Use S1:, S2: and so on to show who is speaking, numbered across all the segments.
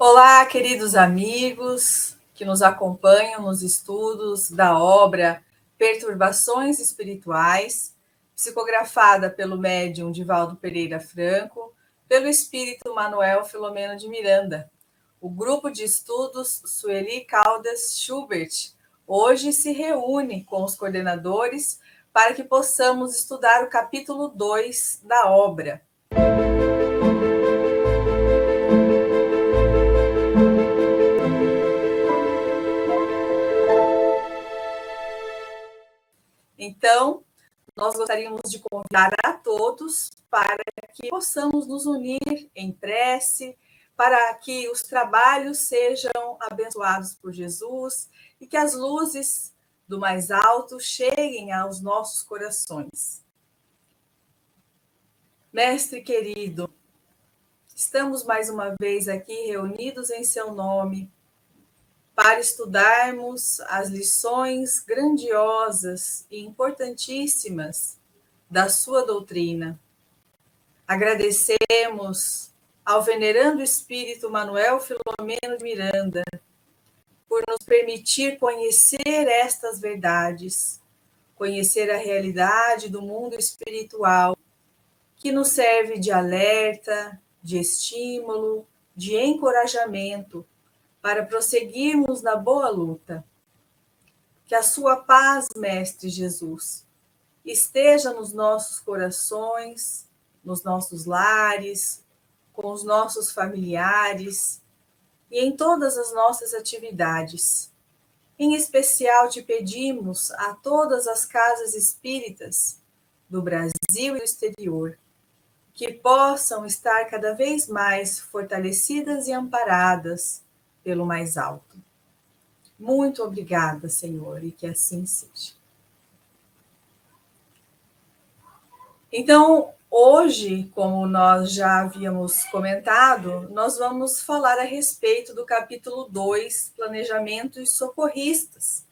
S1: Olá, queridos amigos que nos acompanham nos estudos da obra Perturbações Espirituais, psicografada pelo médium Divaldo Pereira Franco, pelo espírito Manuel Filomeno de Miranda. O grupo de estudos Sueli Caldas Schubert hoje se reúne com os coordenadores para que possamos estudar o capítulo 2 da obra. Então, nós gostaríamos de convidar a todos para que possamos nos unir em prece, para que os trabalhos sejam abençoados por Jesus e que as luzes do mais alto cheguem aos nossos corações. Mestre querido, estamos mais uma vez aqui reunidos em seu nome para estudarmos as lições grandiosas e importantíssimas da sua doutrina. Agradecemos ao venerando espírito Manuel Filomeno de Miranda por nos permitir conhecer estas verdades, conhecer a realidade do mundo espiritual, que nos serve de alerta, de estímulo, de encorajamento para prosseguirmos na boa luta. Que a sua paz, Mestre Jesus, esteja nos nossos corações, nos nossos lares, com os nossos familiares e em todas as nossas atividades. Em especial, te pedimos a todas as casas espíritas do Brasil e do exterior, que possam estar cada vez mais fortalecidas e amparadas pelo mais alto. Muito obrigada, Senhor, e que assim seja. Então, hoje, como nós já havíamos comentado, nós vamos falar a respeito do capítulo 2, Planejamentos Socorristas.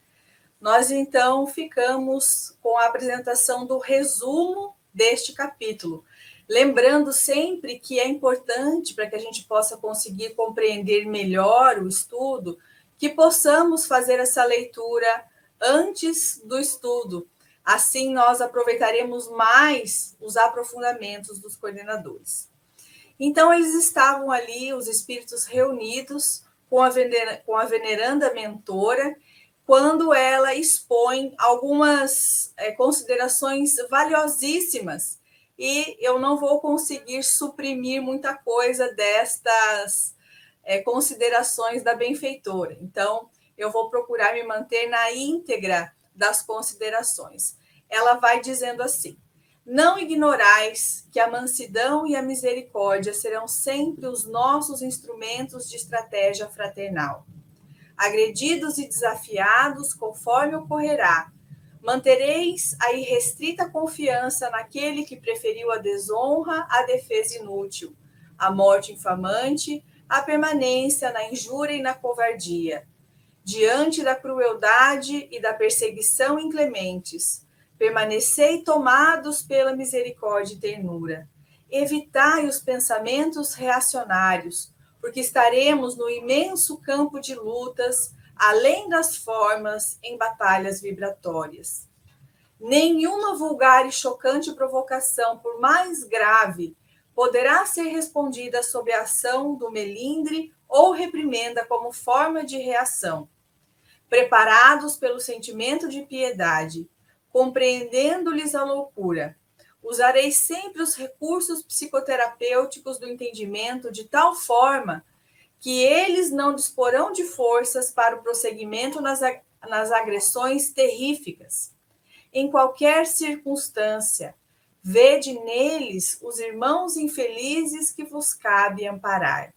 S1: Nós, então, ficamos com a apresentação do resumo deste capítulo. Lembrando sempre que é importante, para que a gente possa conseguir compreender melhor o estudo, que possamos fazer essa leitura antes do estudo. Assim, nós aproveitaremos mais os aprofundamentos dos coordenadores. Então, eles estavam ali, os espíritos reunidos com a veneranda mentora, quando ela expõe algumas considerações valiosíssimas, e eu não vou conseguir suprimir muita coisa destas considerações da benfeitora. Então, eu vou procurar me manter na íntegra das considerações. Ela vai dizendo assim: não ignorais que a mansidão e a misericórdia serão sempre os nossos instrumentos de estratégia fraternal. Agredidos e desafiados, conforme ocorrerá, mantereis a irrestrita confiança naquele que preferiu a desonra à defesa inútil, a morte infamante, a permanência na injúria e na covardia. Diante da crueldade e da perseguição inclementes, permanecei tomados pela misericórdia e ternura. Evitai os pensamentos reacionários, porque estaremos no imenso campo de lutas, além das formas, em batalhas vibratórias. Nenhuma vulgar e chocante provocação, por mais grave, poderá ser respondida sob a ação do melindre ou reprimenda como forma de reação. Preparados pelo sentimento de piedade, compreendendo-lhes a loucura, usarei sempre os recursos psicoterapêuticos do entendimento de tal forma que eles não disporão de forças para o prosseguimento nas agressões terríficas. Em qualquer circunstância, vede neles os irmãos infelizes que vos cabe amparar.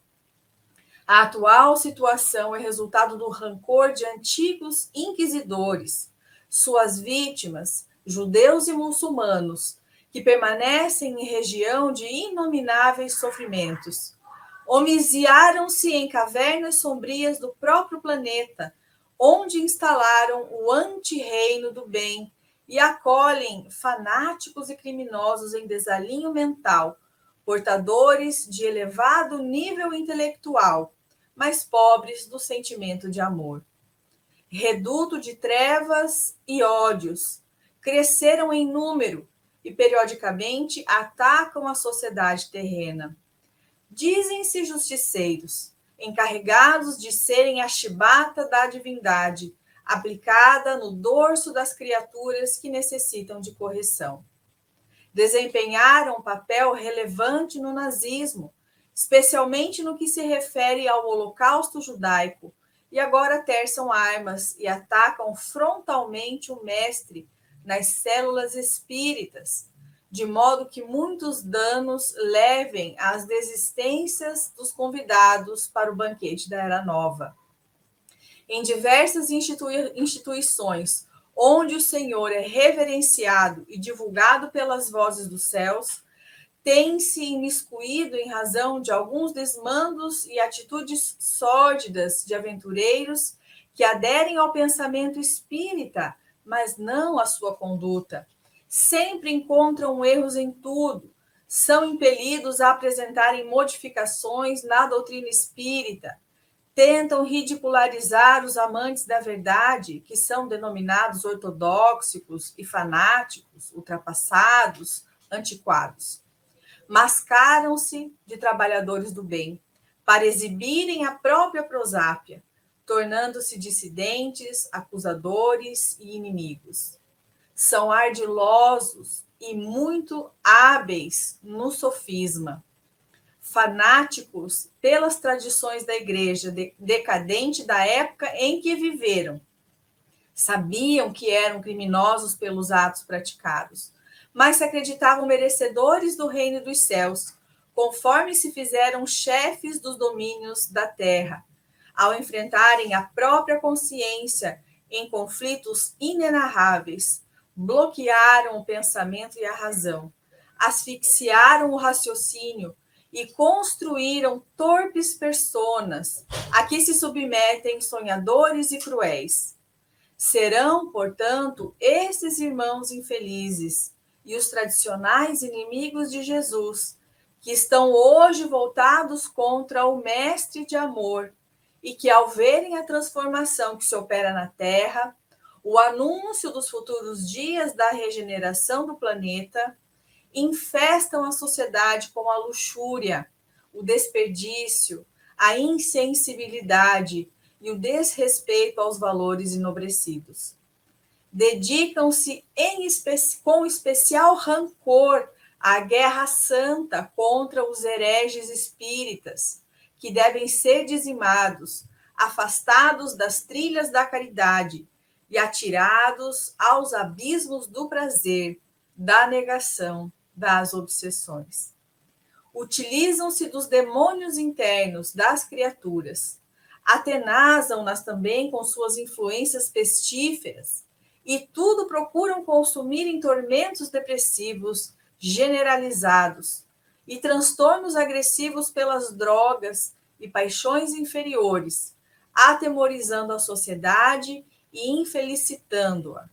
S1: A atual situação é resultado do rancor de antigos inquisidores, suas vítimas, judeus e muçulmanos, que permanecem em região de inomináveis sofrimentos. Homiciaram-se em cavernas sombrias do próprio planeta, onde instalaram o anti-reino do bem e acolhem fanáticos e criminosos em desalinho mental, portadores de elevado nível intelectual, mas pobres do sentimento de amor. Reduto de trevas e ódios, cresceram em número e periodicamente atacam a sociedade terrena. Dizem-se justiceiros, encarregados de serem a chibata da divindade, aplicada no dorso das criaturas que necessitam de correção. Desempenharam um papel relevante no nazismo, especialmente no que se refere ao Holocausto judaico, e agora terçam armas e atacam frontalmente o mestre nas células espíritas, de modo que muitos danos levem às desistências dos convidados para o banquete da Era Nova. Em diversas instituições onde o Senhor é reverenciado e divulgado pelas vozes dos céus, tem se imiscuído em razão de alguns desmandos e atitudes sórdidas de aventureiros que aderem ao pensamento espírita, mas não à sua conduta. Sempre encontram erros em tudo, são impelidos a apresentarem modificações na doutrina espírita, tentam ridicularizar os amantes da verdade, que são denominados ortodoxos e fanáticos, ultrapassados, antiquados. Mascaram-se de trabalhadores do bem, para exibirem a própria prosápia, tornando-se dissidentes, acusadores e inimigos. São ardilosos e muito hábeis no sofisma, fanáticos pelas tradições da igreja decadente da época em que viveram. Sabiam que eram criminosos pelos atos praticados, mas se acreditavam merecedores do reino dos céus, conforme se fizeram chefes dos domínios da terra, ao enfrentarem a própria consciência em conflitos inenarráveis, bloquearam o pensamento e a razão, asfixiaram o raciocínio e construíram torpes personas, a que se submetem sonhadores e cruéis. Serão, portanto, esses irmãos infelizes e os tradicionais inimigos de Jesus, que estão hoje voltados contra o Mestre de amor e que, ao verem a transformação que se opera na Terra, o anúncio dos futuros dias da regeneração do planeta, infestam a sociedade com a luxúria, o desperdício, a insensibilidade e o desrespeito aos valores enobrecidos. Dedicam-se com especial rancor à guerra santa contra os hereges espíritas, que devem ser dizimados, afastados das trilhas da caridade e atirados aos abismos do prazer, da negação, das obsessões. Utilizam-se dos demônios internos das criaturas, atenazam-nas também com suas influências pestíferas, e tudo procuram consumir em tormentos depressivos generalizados e transtornos agressivos pelas drogas e paixões inferiores, atemorizando a sociedade e infelicitando-a.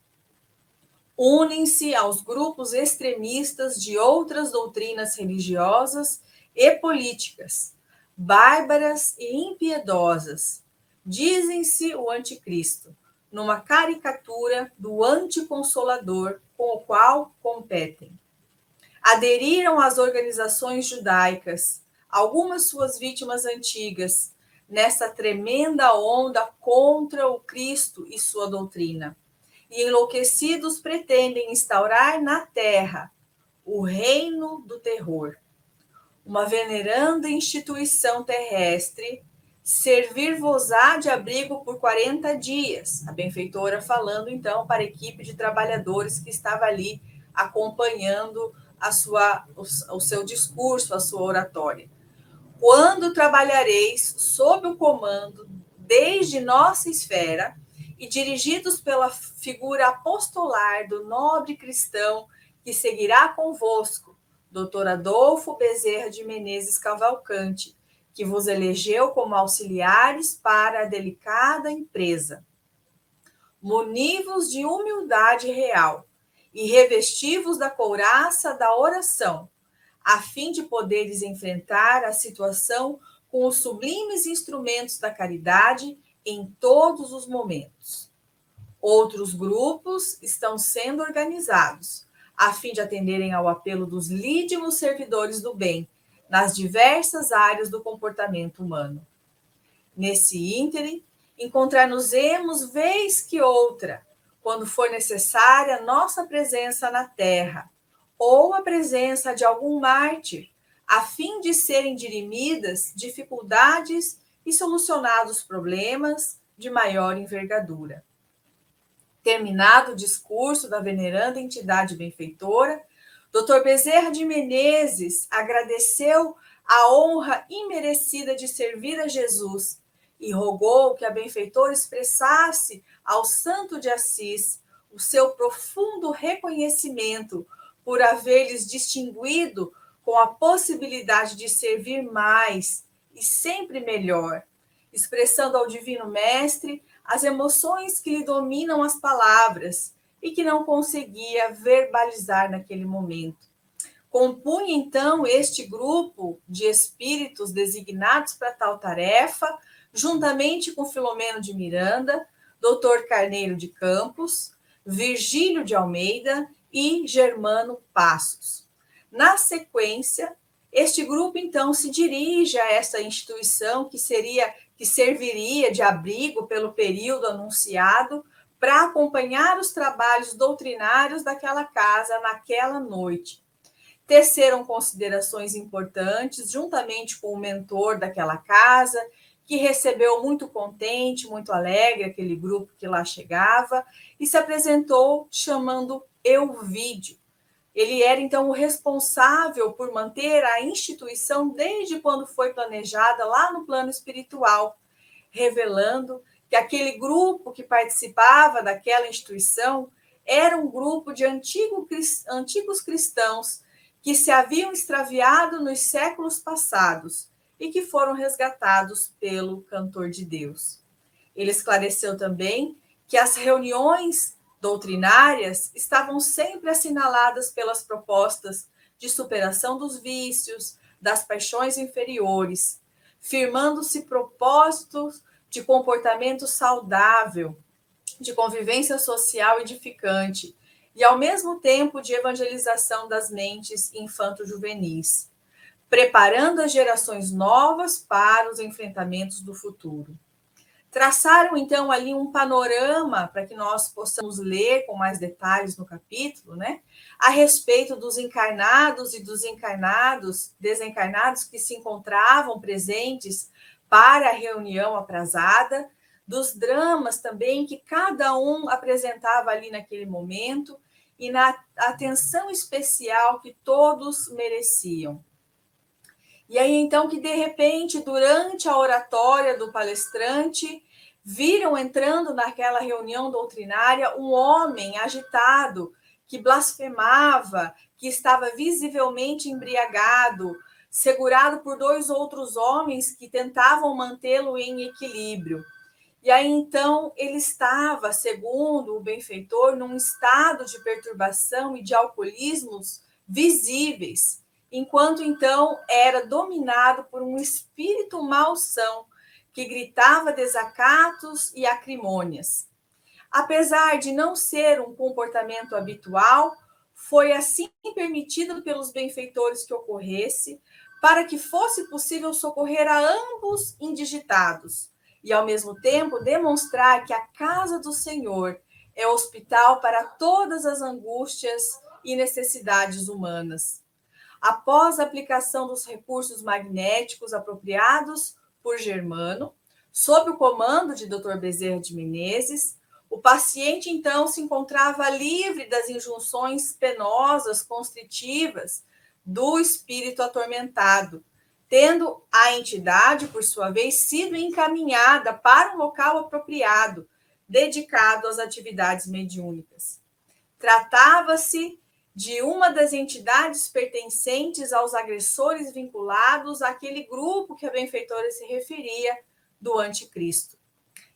S1: Unem-se aos grupos extremistas de outras doutrinas religiosas e políticas, bárbaras e impiedosas. Dizem-se o anticristo, numa caricatura do anticonsolador com o qual competem. Aderiram às organizações judaicas, algumas suas vítimas antigas, nessa tremenda onda contra o Cristo e sua doutrina. E enlouquecidos pretendem instaurar na terra o reino do terror. Uma veneranda instituição terrestre servir-vos-á de abrigo por 40 dias. A benfeitora falando, então, para a equipe de trabalhadores que estava ali acompanhando o seu discurso, a sua oratória. Quando trabalhareis sob o comando desde nossa esfera e dirigidos pela figura apostolar do nobre cristão que seguirá convosco, Dr. Adolfo Bezerra de Menezes Cavalcante, que vos elegeu como auxiliares para a delicada empresa. Muni-vos de humildade real e revesti-vos da couraça da oração, a fim de poderes enfrentar a situação com os sublimes instrumentos da caridade em todos os momentos. Outros grupos estão sendo organizados, a fim de atenderem ao apelo dos lídimos servidores do bem, nas diversas áreas do comportamento humano. Nesse ínterim, encontrar-nos-emos vez que outra, quando for necessária nossa presença na terra, ou a presença de algum mártir, a fim de serem dirimidas dificuldades e solucionados problemas de maior envergadura. Terminado o discurso da veneranda entidade benfeitora, Dr. Bezerra de Menezes agradeceu a honra imerecida de servir a Jesus e rogou que a benfeitora expressasse ao Santo de Assis o seu profundo reconhecimento por haver-lhes distinguido com a possibilidade de servir mais e sempre melhor, expressando ao Divino Mestre as emoções que lhe dominam as palavras e que não conseguia verbalizar naquele momento. Compunha, então, este grupo de espíritos designados para tal tarefa, juntamente com Filomeno de Miranda, Dr. Carneiro de Campos, Virgílio de Almeida e Germano Passos. Na sequência, este grupo, então, se dirige a essa instituição que serviria de abrigo pelo período anunciado para acompanhar os trabalhos doutrinários daquela casa naquela noite. Teceram considerações importantes, juntamente com o mentor daquela casa, que recebeu muito contente, muito alegre aquele grupo que lá chegava, e se apresentou chamando Euvídio. Ele era, então, o responsável por manter a instituição desde quando foi planejada lá no plano espiritual, revelando que aquele grupo que participava daquela instituição era um grupo de antigos cristãos que se haviam extraviado nos séculos passados e que foram resgatados pelo Cantor de Deus. Ele esclareceu também que as reuniões doutrinárias estavam sempre assinaladas pelas propostas de superação dos vícios, das paixões inferiores, firmando-se propósitos de comportamento saudável, de convivência social edificante e, ao mesmo tempo, de evangelização das mentes infanto-juvenis, preparando as gerações novas para os enfrentamentos do futuro. Traçaram, então, ali um panorama para que nós possamos ler com mais detalhes no capítulo, né? A respeito dos encarnados e dos desencarnados que se encontravam presentes para a reunião aprazada, dos dramas também que cada um apresentava ali naquele momento e na atenção especial que todos mereciam. E aí, então, que de repente, durante a oratória do palestrante, viram entrando naquela reunião doutrinária um homem agitado, que blasfemava, que estava visivelmente embriagado, segurado por 2 outros homens que tentavam mantê-lo em equilíbrio. E aí, então, ele estava, segundo o benfeitor, num estado de perturbação e de alcoolismos visíveis, enquanto então era dominado por um espírito malsão que gritava desacatos e acrimônias. Apesar de não ser um comportamento habitual, foi assim permitido pelos benfeitores que ocorresse, para que fosse possível socorrer a ambos indigitados e, ao mesmo tempo, demonstrar que a casa do Senhor é hospital para todas as angústias e necessidades humanas. Após a aplicação dos recursos magnéticos apropriados por Germano, sob o comando de Dr. Bezerra de Menezes, o paciente, então, se encontrava livre das injunções penosas, constritivas do espírito atormentado, tendo a entidade, por sua vez, sido encaminhada para um local apropriado, dedicado às atividades mediúnicas. Tratava-se de uma das entidades pertencentes aos agressores vinculados àquele grupo que a benfeitora se referia, do anticristo.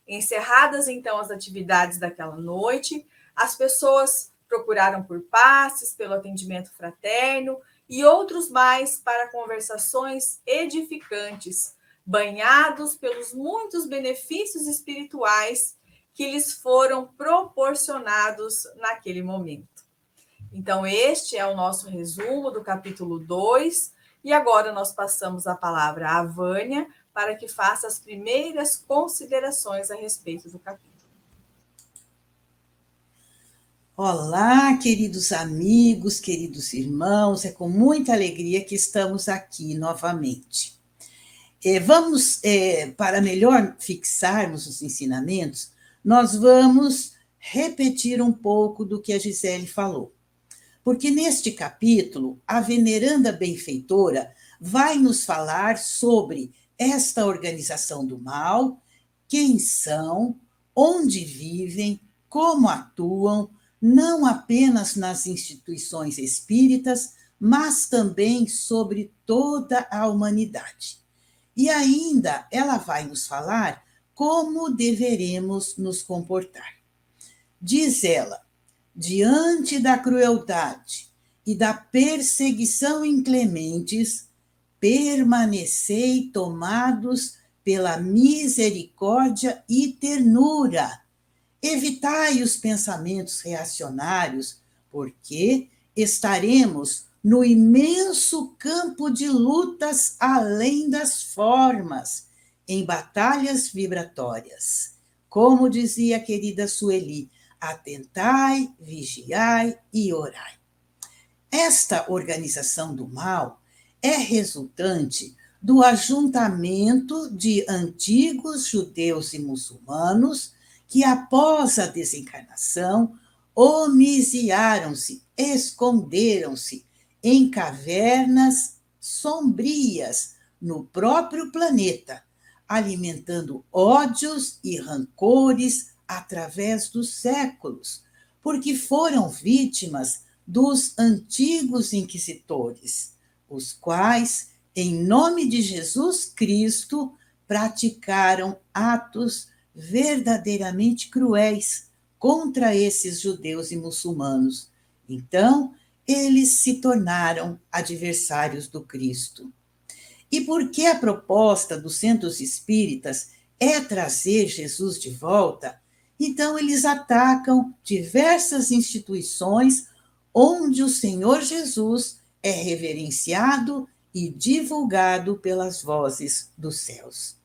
S1: Encerradas, então, as atividades daquela noite, as pessoas procuraram por passes, pelo atendimento fraterno e outros mais para conversações edificantes, banhados pelos muitos benefícios espirituais que lhes foram proporcionados naquele momento. Então, este é o nosso resumo do capítulo 2, e agora nós passamos a palavra à Vânia para que faça as primeiras considerações a respeito do capítulo.
S2: Olá, queridos amigos, queridos irmãos, é com muita alegria que estamos aqui novamente. Vamos, para melhor fixarmos os ensinamentos, nós vamos repetir um pouco do que a Gisele falou. Porque neste capítulo, a veneranda benfeitora vai nos falar sobre esta organização do mal, quem são, onde vivem, como atuam, não apenas nas instituições espíritas, mas também sobre toda a humanidade. E ainda ela vai nos falar como deveremos nos comportar. Diz ela: diante da crueldade e da perseguição inclementes, permanecei tomados pela misericórdia e ternura. Evitai os pensamentos reacionários, porque estaremos no imenso campo de lutas além das formas, em batalhas vibratórias. Como dizia a querida Sueli, atentai, vigiai e orai. Esta organização do mal é resultante do ajuntamento de antigos judeus e muçulmanos que, após a desencarnação, homiciaram-se, esconderam-se em cavernas sombrias no próprio planeta, alimentando ódios e rancores através dos séculos, porque foram vítimas dos antigos inquisitores, os quais, em nome de Jesus Cristo, praticaram atos verdadeiramente cruéis contra esses judeus e muçulmanos. Então, eles se tornaram adversários do Cristo. E porque a proposta dos centros espíritas é trazer Jesus de volta, então eles atacam diversas instituições onde o Senhor Jesus é reverenciado e divulgado pelas vozes dos céus.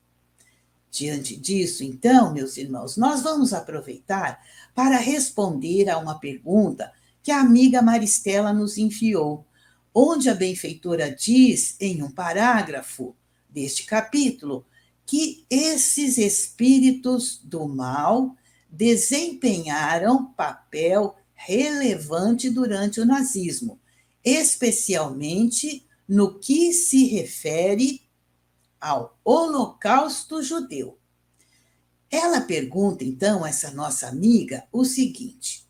S2: Diante disso, então, meus irmãos, nós vamos aproveitar para responder a uma pergunta que a amiga Maristela nos enviou, onde a benfeitora diz, em um parágrafo deste capítulo, que esses espíritos do mal desempenharam papel relevante durante o nazismo, especialmente no que se refere ao Holocausto judeu. Ela pergunta, então, a essa nossa amiga, o seguinte: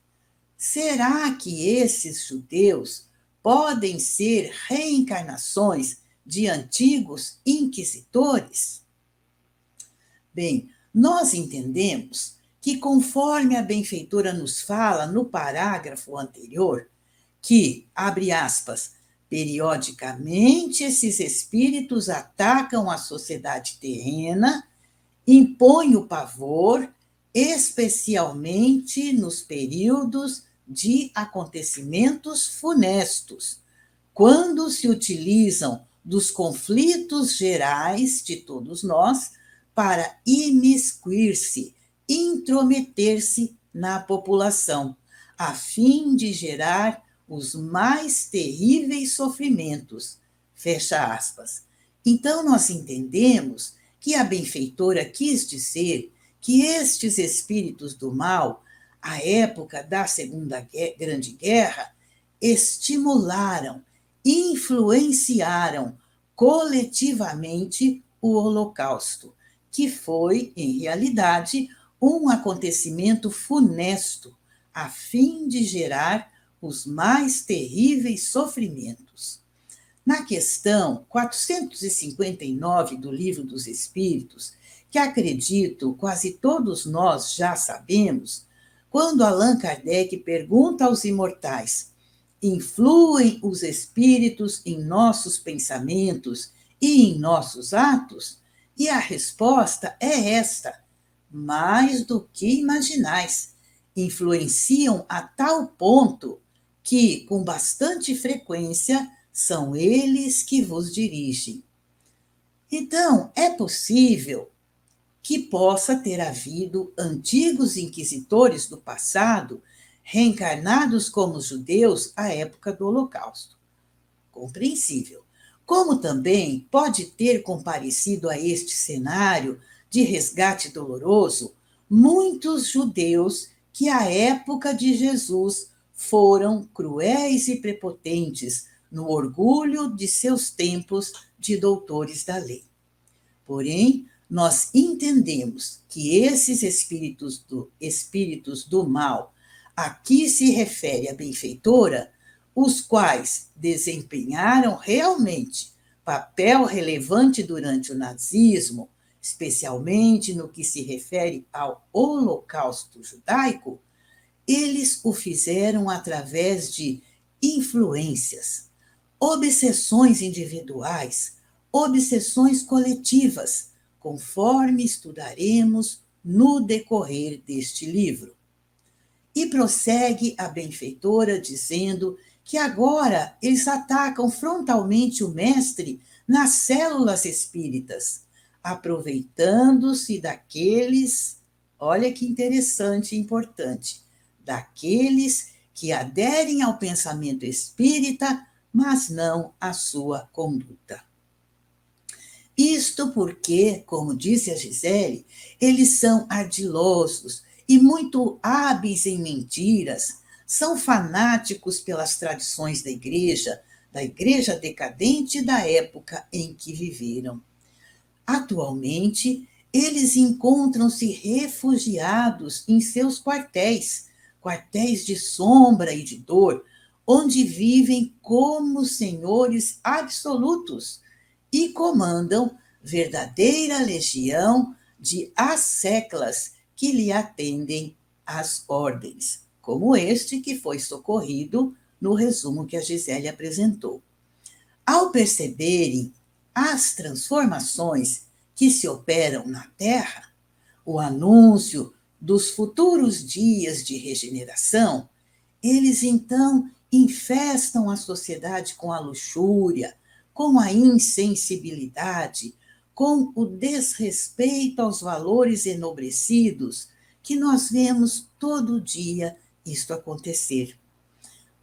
S2: será que esses judeus podem ser reencarnações de antigos inquisitores? Bem, nós entendemos que, conforme a benfeitora nos fala no parágrafo anterior, que, abre aspas, periodicamente esses espíritos atacam a sociedade terrena, impõem o pavor, especialmente nos períodos de acontecimentos funestos, quando se utilizam dos conflitos gerais de todos nós para imiscuir-se, intrometer-se na população, a fim de gerar os mais terríveis sofrimentos. Fecha aspas. Então, nós entendemos que a benfeitora quis dizer que estes espíritos do mal, à época da Segunda Grande Guerra, estimularam, influenciaram coletivamente o Holocausto, que foi, em realidade, um acontecimento funesto, a fim de gerar os mais terríveis sofrimentos. Na questão 459 do Livro dos Espíritos, que acredito quase todos nós já sabemos, quando Allan Kardec pergunta aos imortais: influem os espíritos em nossos pensamentos e em nossos atos? E a resposta é esta: mais do que imaginais. Influenciam a tal ponto que, com bastante frequência, são eles que vos dirigem. Então, é possível que possa ter havido antigos inquisitores do passado reencarnados como judeus à época do Holocausto. Compreensível. Como também pode ter comparecido a este cenário de resgate doloroso muitos judeus que à época de Jesus foram cruéis e prepotentes no orgulho de seus templos de doutores da lei. Porém, nós entendemos que esses espíritos do mal, a que se refere a benfeitora, os quais desempenharam realmente papel relevante durante o nazismo, especialmente no que se refere ao Holocausto judaico, eles o fizeram através de influências, obsessões individuais, obsessões coletivas, conforme estudaremos no decorrer deste livro. E prossegue a benfeitora dizendo que agora eles atacam frontalmente o mestre nas células espíritas, aproveitando-se daqueles, olha que interessante e importante, daqueles que aderem ao pensamento espírita, mas não à sua conduta. Isto porque, como disse a Gisele, eles são ardilosos e muito hábeis em mentiras, são fanáticos pelas tradições da igreja decadente da época em que viveram. Atualmente, eles encontram-se refugiados em seus quartéis de sombra e de dor, onde vivem como senhores absolutos e comandam verdadeira legião de asseclas que lhe atendem às ordens, como este que foi socorrido no resumo que a Gisele apresentou. Ao perceberem as transformações que se operam na Terra, o anúncio dos futuros dias de regeneração, eles então infestam a sociedade com a luxúria, com a insensibilidade, com o desrespeito aos valores enobrecidos, que nós vemos todo dia isto acontecer.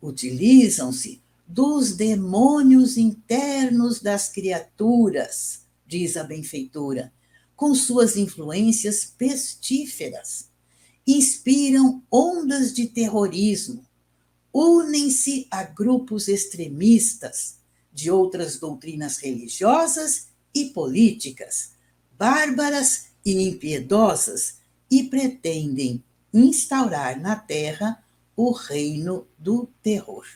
S2: Utilizam-se dos demônios internos das criaturas, diz a benfeitora, com suas influências pestíferas. Inspiram ondas de terrorismo, unem-se a grupos extremistas de outras doutrinas religiosas e políticas, bárbaras e impiedosas, e pretendem instaurar na Terra o reino do terror.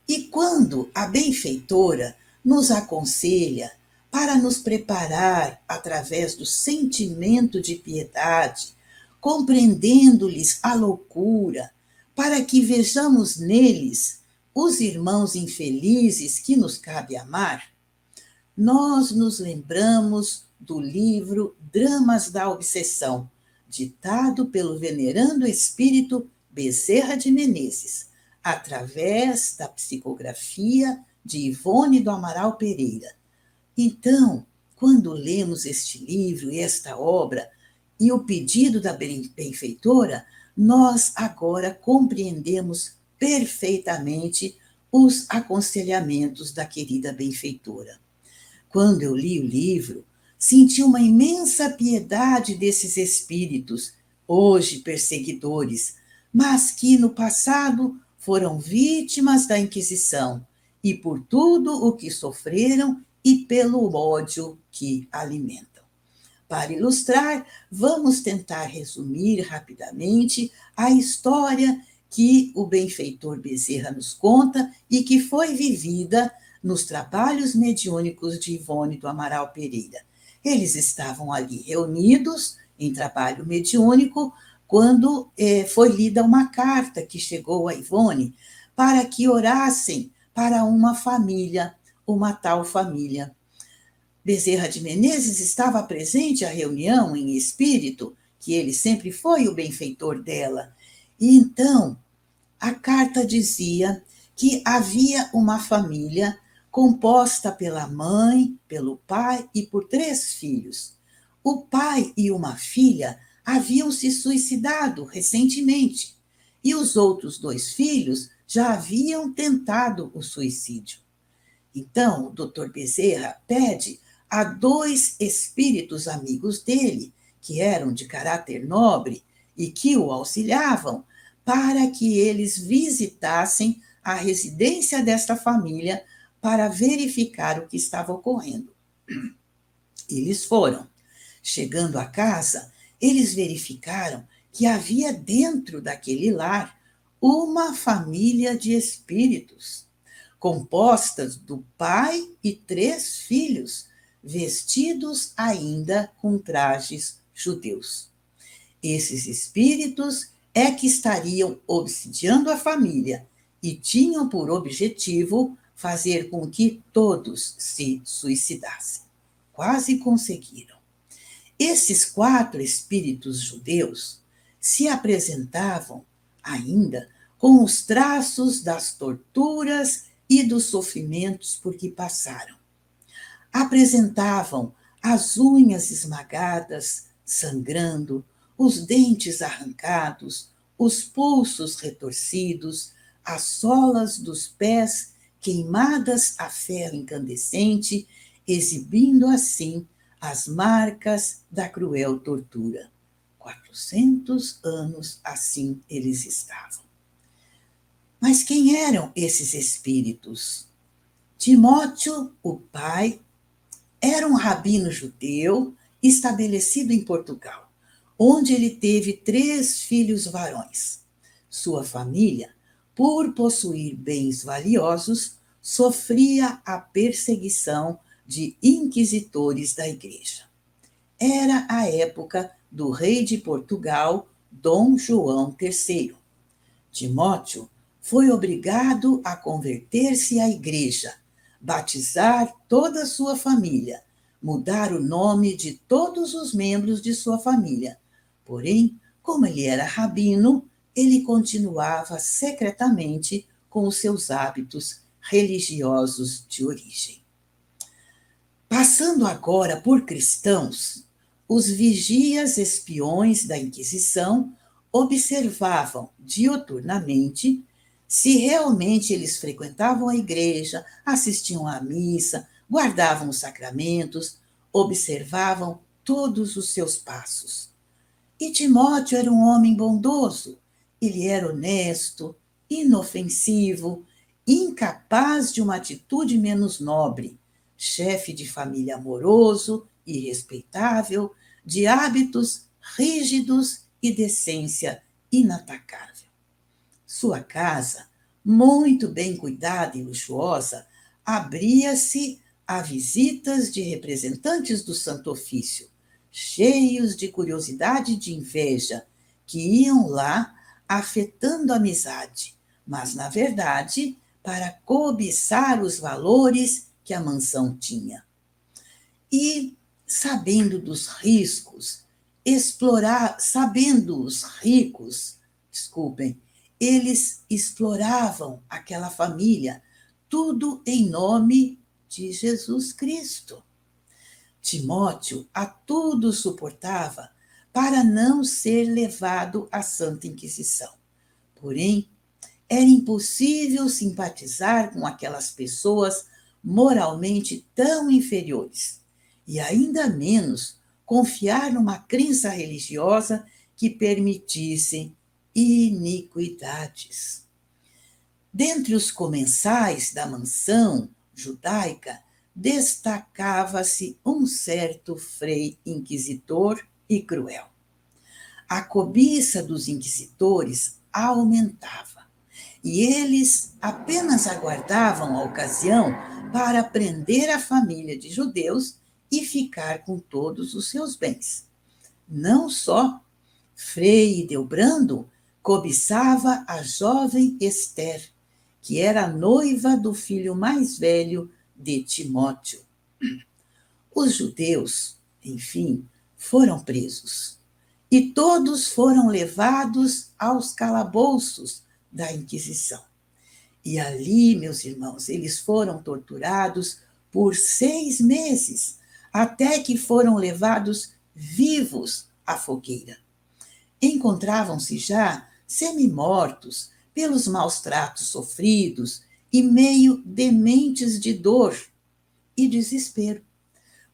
S2: E quando a benfeitora nos aconselha para nos preparar através do sentimento de piedade, compreendendo-lhes a loucura, para que vejamos neles os irmãos infelizes que nos cabe amar, nós nos lembramos do livro Dramas da Obsessão, ditado pelo venerando espírito Bezerra de Menezes, através da psicografia de Ivone do Amaral Pereira. Então, quando lemos este livro e esta obra e o pedido da benfeitora, nós agora compreendemos perfeitamente os aconselhamentos da querida benfeitora. Quando eu li o livro, senti uma imensa piedade desses espíritos, hoje perseguidores, mas que no passado foram vítimas da Inquisição, e por tudo o que sofreram e pelo ódio que alimentam. Para ilustrar, vamos tentar resumir rapidamente a história que o benfeitor Bezerra nos conta e que foi vivida nos trabalhos mediúnicos de Ivone do Amaral Pereira. Eles estavam ali reunidos em trabalho mediúnico quando foi lida uma carta que chegou a Ivone para que orassem para uma família, uma tal família. Bezerra de Menezes estava presente à reunião em espírito, que ele sempre foi o benfeitor dela. E então, a carta dizia que havia uma família composta pela mãe, pelo pai e por 3 filhos. O pai e uma filha haviam se suicidado recentemente e os outros 2 filhos já haviam tentado o suicídio. Então, o Dr. Bezerra pede a 2 espíritos amigos dele, que eram de caráter nobre e que o auxiliavam, para que eles visitassem a residência desta família para verificar o que estava ocorrendo. Eles foram. Chegando à casa, eles verificaram que havia dentro daquele lar uma família de espíritos, compostas do pai e 3 filhos, vestidos ainda com trajes judeus. Esses espíritos é que estariam obsidiando a família e tinham por objetivo fazer com que todos se suicidassem. Quase conseguiram. Esses 4 espíritos judeus se apresentavam ainda com os traços das torturas e dos sofrimentos por que passaram. Apresentavam as unhas esmagadas, sangrando, os dentes arrancados, os pulsos retorcidos, as solas dos pés queimadas a ferro incandescente, exibindo assim as marcas da cruel tortura. 400 anos assim eles estavam. Mas quem eram esses espíritos? Timóteo, o pai, era um rabino judeu estabelecido em Portugal, onde ele teve 3 filhos varões. Sua família, por possuir bens valiosos, sofria a perseguição de inquisitores da igreja. Era a época do rei de Portugal, Dom João III. Timóteo foi obrigado a converter-se à igreja, batizar toda a sua família, mudar o nome de todos os membros de sua família. Porém, como ele era rabino, ele continuava secretamente com os seus hábitos religiosos de origem. Passando agora por cristãos, os vigias espiões da Inquisição observavam dioturnamente se realmente eles frequentavam a igreja, assistiam à missa, guardavam os sacramentos, observavam todos os seus passos. E Timóteo era um homem bondoso, ele era honesto, inofensivo, incapaz de uma atitude menos nobre, chefe de família amoroso e respeitável, de hábitos rígidos e decência inatacável. Sua casa, muito bem cuidada e luxuosa, abria-se a visitas de representantes do Santo Ofício, cheios de curiosidade e de inveja, que iam lá afetando a amizade, mas, na verdade, para cobiçar os valores que a mansão tinha. E, sabendo dos riscos, sabendo os ricos, eles exploravam aquela família, tudo em nome de Jesus Cristo. Timóteo a tudo suportava para não ser levado à Santa Inquisição. Porém, era impossível simpatizar com aquelas pessoas moralmente tão inferiores, e ainda menos confiar numa crença religiosa que permitisse iniquidades. Dentre os comensais da mansão judaica, destacava-se um certo frei inquisitor e cruel. A cobiça dos inquisitores aumentava, e eles apenas aguardavam a ocasião para prender a família de judeus e ficar com todos os seus bens. Não só, Frei Ildebrando cobiçava a jovem Esther, que era noiva do filho mais velho de Timóteo. Os judeus, enfim, foram presos e todos foram levados aos calabouços da Inquisição. E ali, meus irmãos, eles foram torturados por 6 meses, até que foram levados vivos à fogueira. Encontravam-se já semi-mortos pelos maus tratos sofridos e meio dementes de dor e desespero.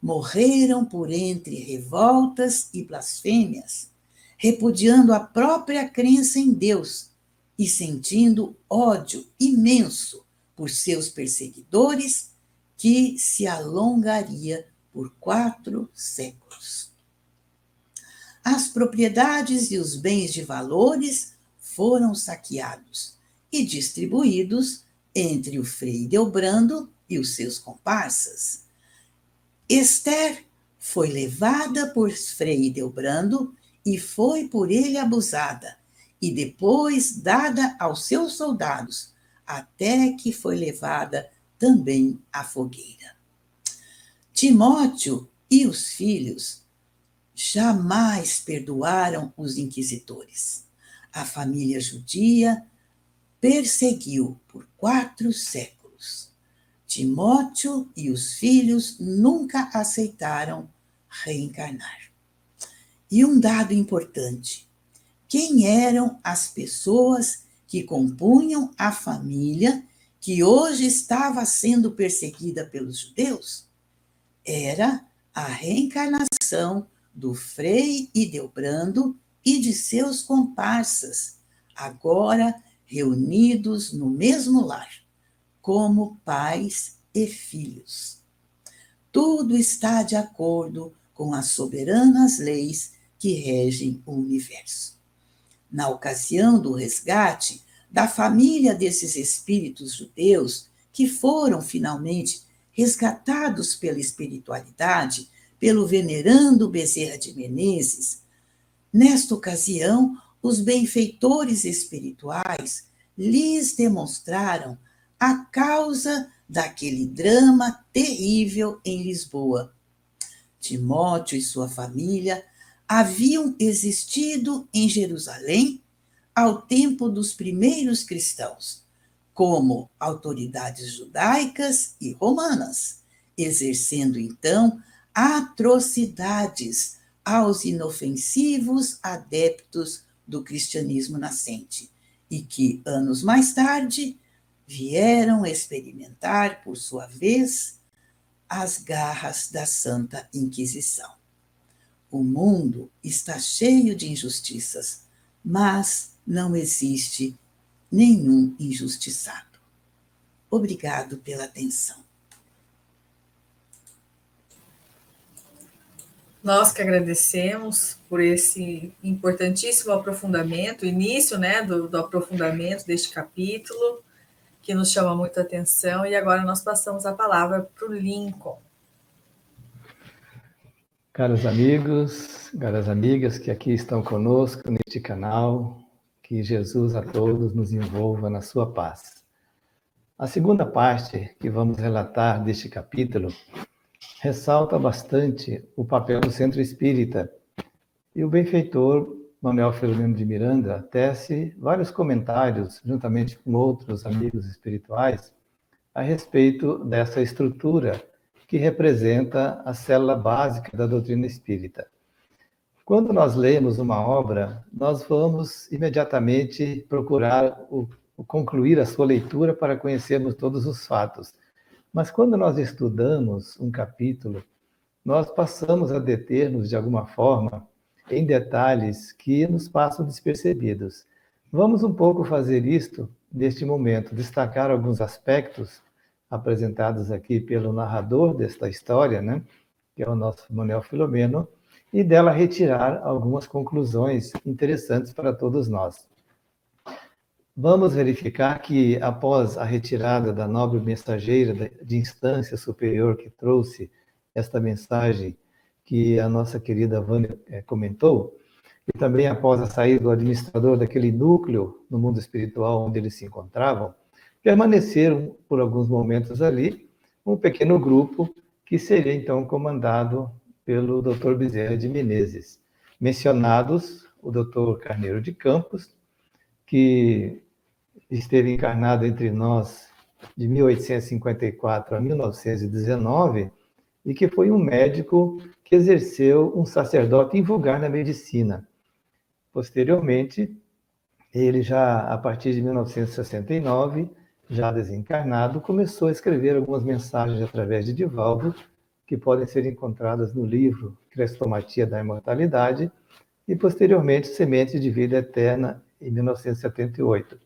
S2: Morreram por entre revoltas e blasfêmias, repudiando a própria crença em Deus e sentindo ódio imenso por seus perseguidores, que se alongaria por 4 séculos. As propriedades e os bens de valores foram saqueados e distribuídos entre o Frei Delbrando e os seus comparsas. Esther foi levada por Frei Delbrando e foi por ele abusada, e depois dada aos seus soldados, até que foi levada também à fogueira. Timóteo e os filhos jamais perdoaram os inquisitores. A família judia perseguiu por 4 séculos. Timóteo e os filhos nunca aceitaram reencarnar. E um dado importante: quem eram as pessoas que compunham a família que hoje estava sendo perseguida pelos judeus? Era a reencarnação do Frei Ildebrando e de seus comparsas, agora reunidos no mesmo lar, como pais e filhos. Tudo está de acordo com as soberanas leis que regem o universo. Na ocasião do resgate da família desses espíritos judeus, que foram finalmente resgatados pela espiritualidade, pelo venerando Bezerra de Menezes, nesta ocasião, os benfeitores espirituais lhes demonstraram a causa daquele drama terrível em Lisboa. Timóteo e sua família haviam existido em Jerusalém ao tempo dos primeiros cristãos, como autoridades judaicas e romanas, exercendo então atrocidades aos inofensivos adeptos do cristianismo nascente, e que, anos mais tarde, vieram experimentar, por sua vez, as garras da Santa Inquisição. O mundo está cheio de injustiças, mas não existe nenhum injustiçado. Obrigado pela atenção.
S1: Nós que agradecemos por esse importantíssimo aprofundamento, início, né, do aprofundamento deste capítulo, que nos chama muita atenção, e agora nós passamos a palavra para o Lincoln.
S3: Caros amigos, caras amigas que aqui estão conosco neste canal, que Jesus a todos nos envolva na sua paz. A segunda parte que vamos relatar deste capítulo ressalta bastante o papel do Centro Espírita, e o benfeitor Manuel Filomeno de Miranda tece vários comentários, juntamente com outros amigos espirituais, a respeito dessa estrutura que representa a célula básica da doutrina espírita. Quando nós lemos uma obra, nós vamos imediatamente procurar concluir a sua leitura para conhecermos todos os fatos. Mas quando nós estudamos um capítulo, nós passamos a deter-nos de alguma forma em detalhes que nos passam despercebidos. Vamos um pouco fazer isto neste momento, destacar alguns aspectos apresentados aqui pelo narrador desta história, né, que é o nosso Manuel Filomeno, e dela retirar algumas conclusões interessantes para todos nós. Vamos verificar que, após a retirada da nobre mensageira de instância superior que trouxe esta mensagem que a nossa querida Vânia comentou, e também após a saída do administrador daquele núcleo no mundo espiritual onde eles se encontravam, permaneceram por alguns momentos ali um pequeno grupo que seria então comandado pelo Dr. Bezerra de Menezes. Mencionados o Dr. Carneiro de Campos, que esteve encarnado entre nós de 1854 a 1919, e que foi um médico que exerceu um sacerdote em vulgar na medicina. Posteriormente, ele já, a partir de 1969, já desencarnado, começou a escrever algumas mensagens através de Divaldo, que podem ser encontradas no livro Crestomatia da Imortalidade, e posteriormente Sementes de Vida Eterna, em 1978.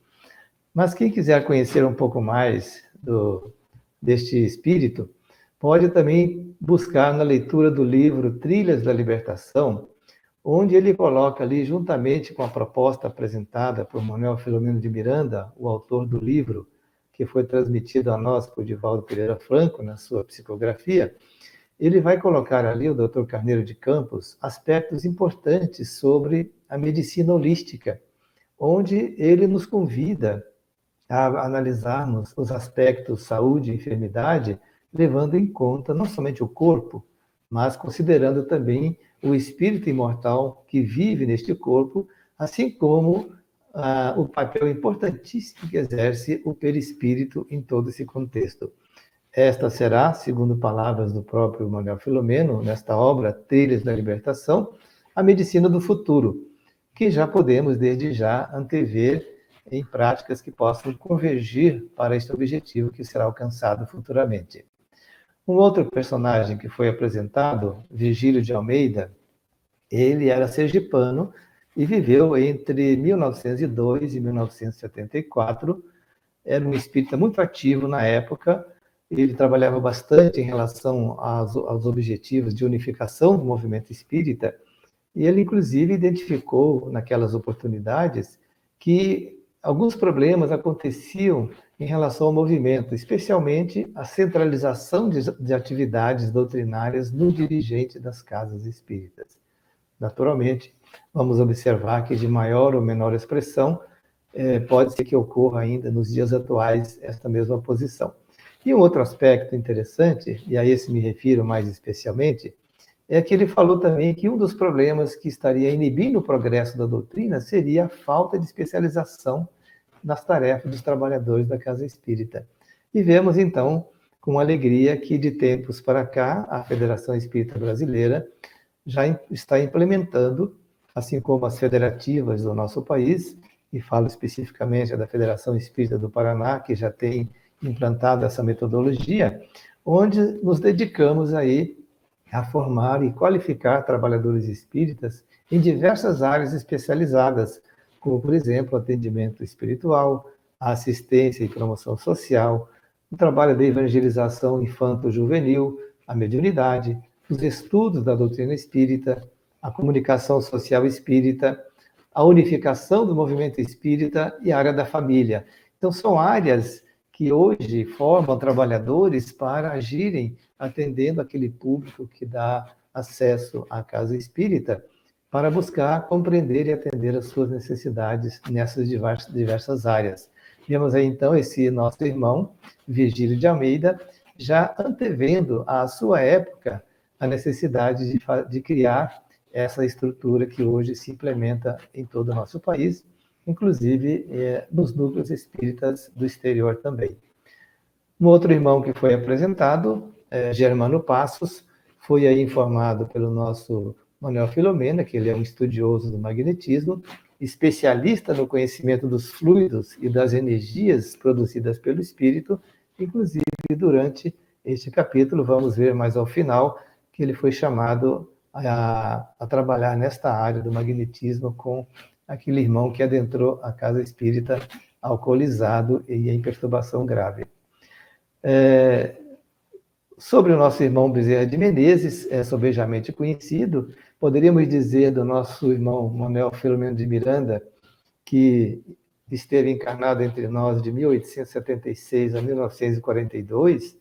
S3: Mas quem quiser conhecer um pouco mais deste espírito, pode também buscar na leitura do livro Trilhas da Libertação, onde ele coloca ali, juntamente com a proposta apresentada por Manuel Filomeno de Miranda, o autor do livro, que foi transmitido a nós por Divaldo Pereira Franco, na sua psicografia, ele vai colocar ali, o Dr. Carneiro de Campos, aspectos importantes sobre a medicina holística, onde ele nos convida a analisarmos os aspectos saúde e enfermidade, levando em conta não somente o corpo, mas considerando também o espírito imortal que vive neste corpo, assim como o papel importantíssimo que exerce o perispírito em todo esse contexto. Esta será, segundo palavras do próprio Manuel Filomeno, nesta obra Trilhas da Libertação, a medicina do futuro, que já podemos, desde já, antever em práticas que possam convergir para este objetivo que será alcançado futuramente. Um outro personagem que foi apresentado, Virgílio de Almeida, ele era sergipano e viveu entre 1902 e 1974. Era um espírita muito ativo na época. Ele trabalhava bastante em relação aos objetivos de unificação do movimento espírita, e ele, inclusive, identificou naquelas oportunidades que alguns problemas aconteciam em relação ao movimento, especialmente a centralização de atividades doutrinárias no dirigente das casas espíritas. Naturalmente, vamos observar que de maior ou menor expressão, pode ser que ocorra ainda nos dias atuais esta mesma posição. E um outro aspecto interessante, e a esse me refiro mais especialmente, é que ele falou também que um dos problemas que estaria inibindo o progresso da doutrina seria a falta de especialização nas tarefas dos trabalhadores da casa espírita. E vemos, então, com alegria que, de tempos para cá, a Federação Espírita Brasileira já está implementando, assim como as federativas do nosso país, e falo especificamente da Federação Espírita do Paraná, que já tem implantado essa metodologia, onde nos dedicamos aí a formar e qualificar trabalhadores espíritas em diversas áreas especializadas, como, por exemplo, atendimento espiritual, a assistência e promoção social, o trabalho de evangelização infanto-juvenil, a mediunidade, os estudos da doutrina espírita, a comunicação social espírita, a unificação do movimento espírita e a área da família. Então, são áreas que hoje formam trabalhadores para agirem atendendo aquele público que dá acesso à casa espírita, para buscar compreender e atender as suas necessidades nessas diversas áreas. Vemos aí, então, esse nosso irmão, Virgílio de Almeida, já antevendo à sua época a necessidade de criar essa estrutura que hoje se implementa em todo o nosso país, inclusive nos núcleos espíritas do exterior também. Um outro irmão que foi apresentado, Germano Passos, foi aí informado pelo nosso Manuel Filomeno, que ele é um estudioso do magnetismo, especialista no conhecimento dos fluidos e das energias produzidas pelo espírito. Inclusive, durante este capítulo, vamos ver mais ao final que ele foi chamado a trabalhar nesta área do magnetismo com aquele irmão que adentrou a casa espírita alcoolizado e em perturbação grave. Sobre o nosso irmão Bezerra de Menezes, sobejamente conhecido, poderíamos dizer do nosso irmão Manuel Filomeno de Miranda, que esteve encarnado entre nós de 1876 a 1942,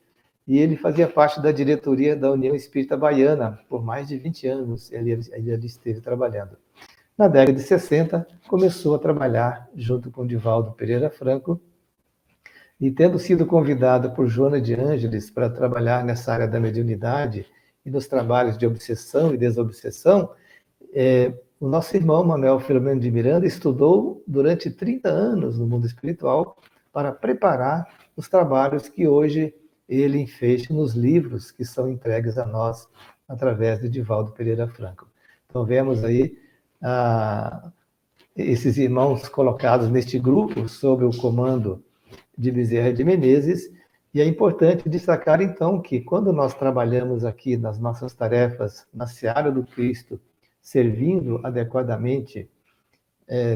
S3: e ele fazia parte da diretoria da União Espírita Baiana, por mais de 20 anos ele esteve trabalhando. Na década de 60, começou a trabalhar junto com Divaldo Pereira Franco, E tendo sido convidado por Joana de Ângeles para trabalhar nessa área da mediunidade e nos trabalhos de obsessão e desobsessão, o nosso irmão Manuel Filomeno de Miranda estudou durante 30 anos no mundo espiritual para preparar os trabalhos que hoje ele enfez nos livros que são entregues a nós através de Divaldo Pereira Franco. Então vemos aí esses irmãos colocados neste grupo sob o comando de Bezerra de Menezes, e é importante destacar então que quando nós trabalhamos aqui nas nossas tarefas na seara do Cristo, servindo adequadamente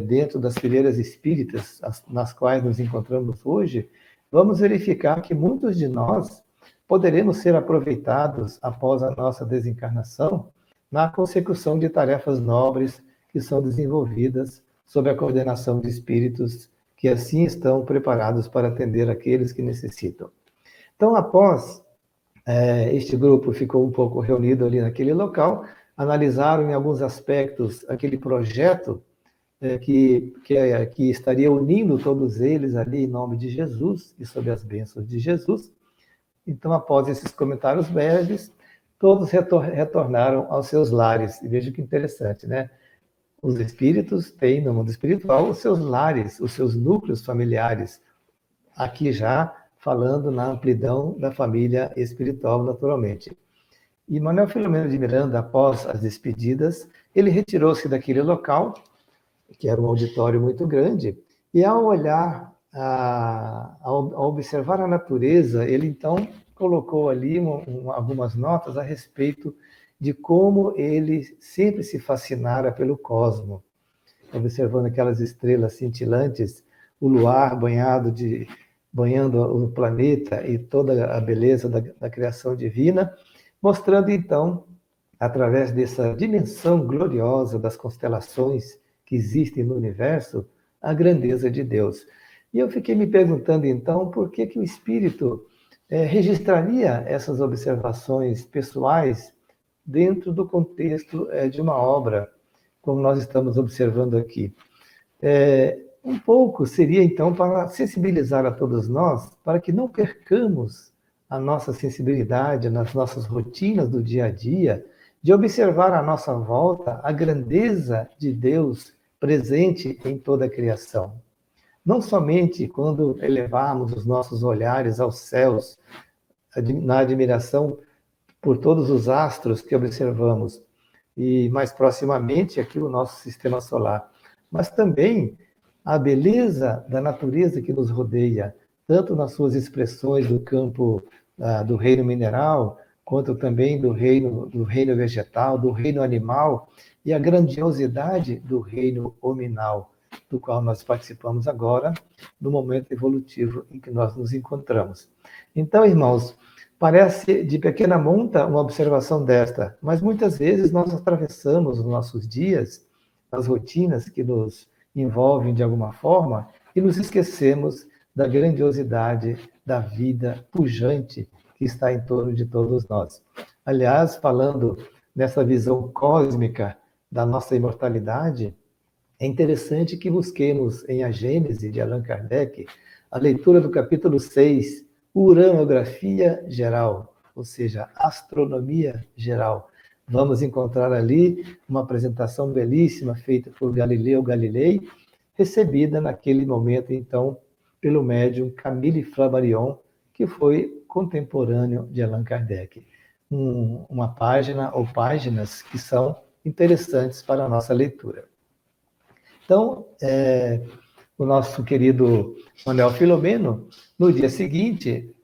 S3: dentro das fileiras espíritas nas quais nos encontramos hoje, vamos verificar que muitos de nós poderemos ser aproveitados após a nossa desencarnação na consecução de tarefas nobres que são desenvolvidas sob a coordenação de espíritos que assim estão preparados para atender aqueles que necessitam. Então, após este grupo ficou um pouco reunido ali naquele local, analisaram em alguns aspectos aquele projeto que estaria unindo todos eles ali em nome de Jesus e sob as bênçãos de Jesus. Então, após esses comentários breves, todos retornaram aos seus lares. E veja que interessante, né? Os espíritos têm, no mundo espiritual, os seus lares, os seus núcleos familiares. Aqui já falando na amplidão da família espiritual, naturalmente. E Manuel Filomeno de Miranda, após as despedidas, ele retirou-se daquele local, que era um auditório muito grande, e ao olhar, ao observar a natureza, ele então colocou ali algumas notas a respeito de como ele sempre se fascinara pelo cosmos, observando aquelas estrelas cintilantes, o luar banhando o planeta e toda a beleza da criação divina, mostrando então, através dessa dimensão gloriosa das constelações que existem no universo, a grandeza de Deus. E eu fiquei me perguntando então por que o espírito registraria essas observações pessoais dentro do contexto de uma obra, como nós estamos observando aqui. Um pouco seria, então, para sensibilizar a todos nós, para que não percamos a nossa sensibilidade nas nossas rotinas do dia a dia, de observar à nossa volta a grandeza de Deus presente em toda a criação. Não somente quando elevarmos os nossos olhares aos céus, na admiração por todos os astros que observamos, e mais proximamente aqui o nosso sistema solar, mas também a beleza da natureza que nos rodeia, tanto nas suas expressões do campo do reino mineral, quanto também do reino vegetal, do reino animal, e a grandiosidade do reino hominal, do qual nós participamos agora, no momento evolutivo em que nós nos encontramos. Então, irmãos, parece de pequena monta uma observação desta, mas muitas vezes nós atravessamos os nossos dias, as rotinas que nos envolvem de alguma forma, e nos esquecemos da grandiosidade da vida pujante que está em torno de todos nós. Aliás, falando nessa visão cósmica da nossa imortalidade, é interessante que busquemos em A Gênese, de Allan Kardec, a leitura do capítulo 6, Uranografia Geral, ou seja, Astronomia Geral. Vamos encontrar ali uma apresentação belíssima feita por Galileu Galilei, recebida naquele momento, então, pelo médium Camille Flammarion, que foi contemporâneo de Allan Kardec. Uma página ou páginas que são interessantes para a nossa leitura. Então, o nosso querido Manuel Filomeno, no dia seguinte,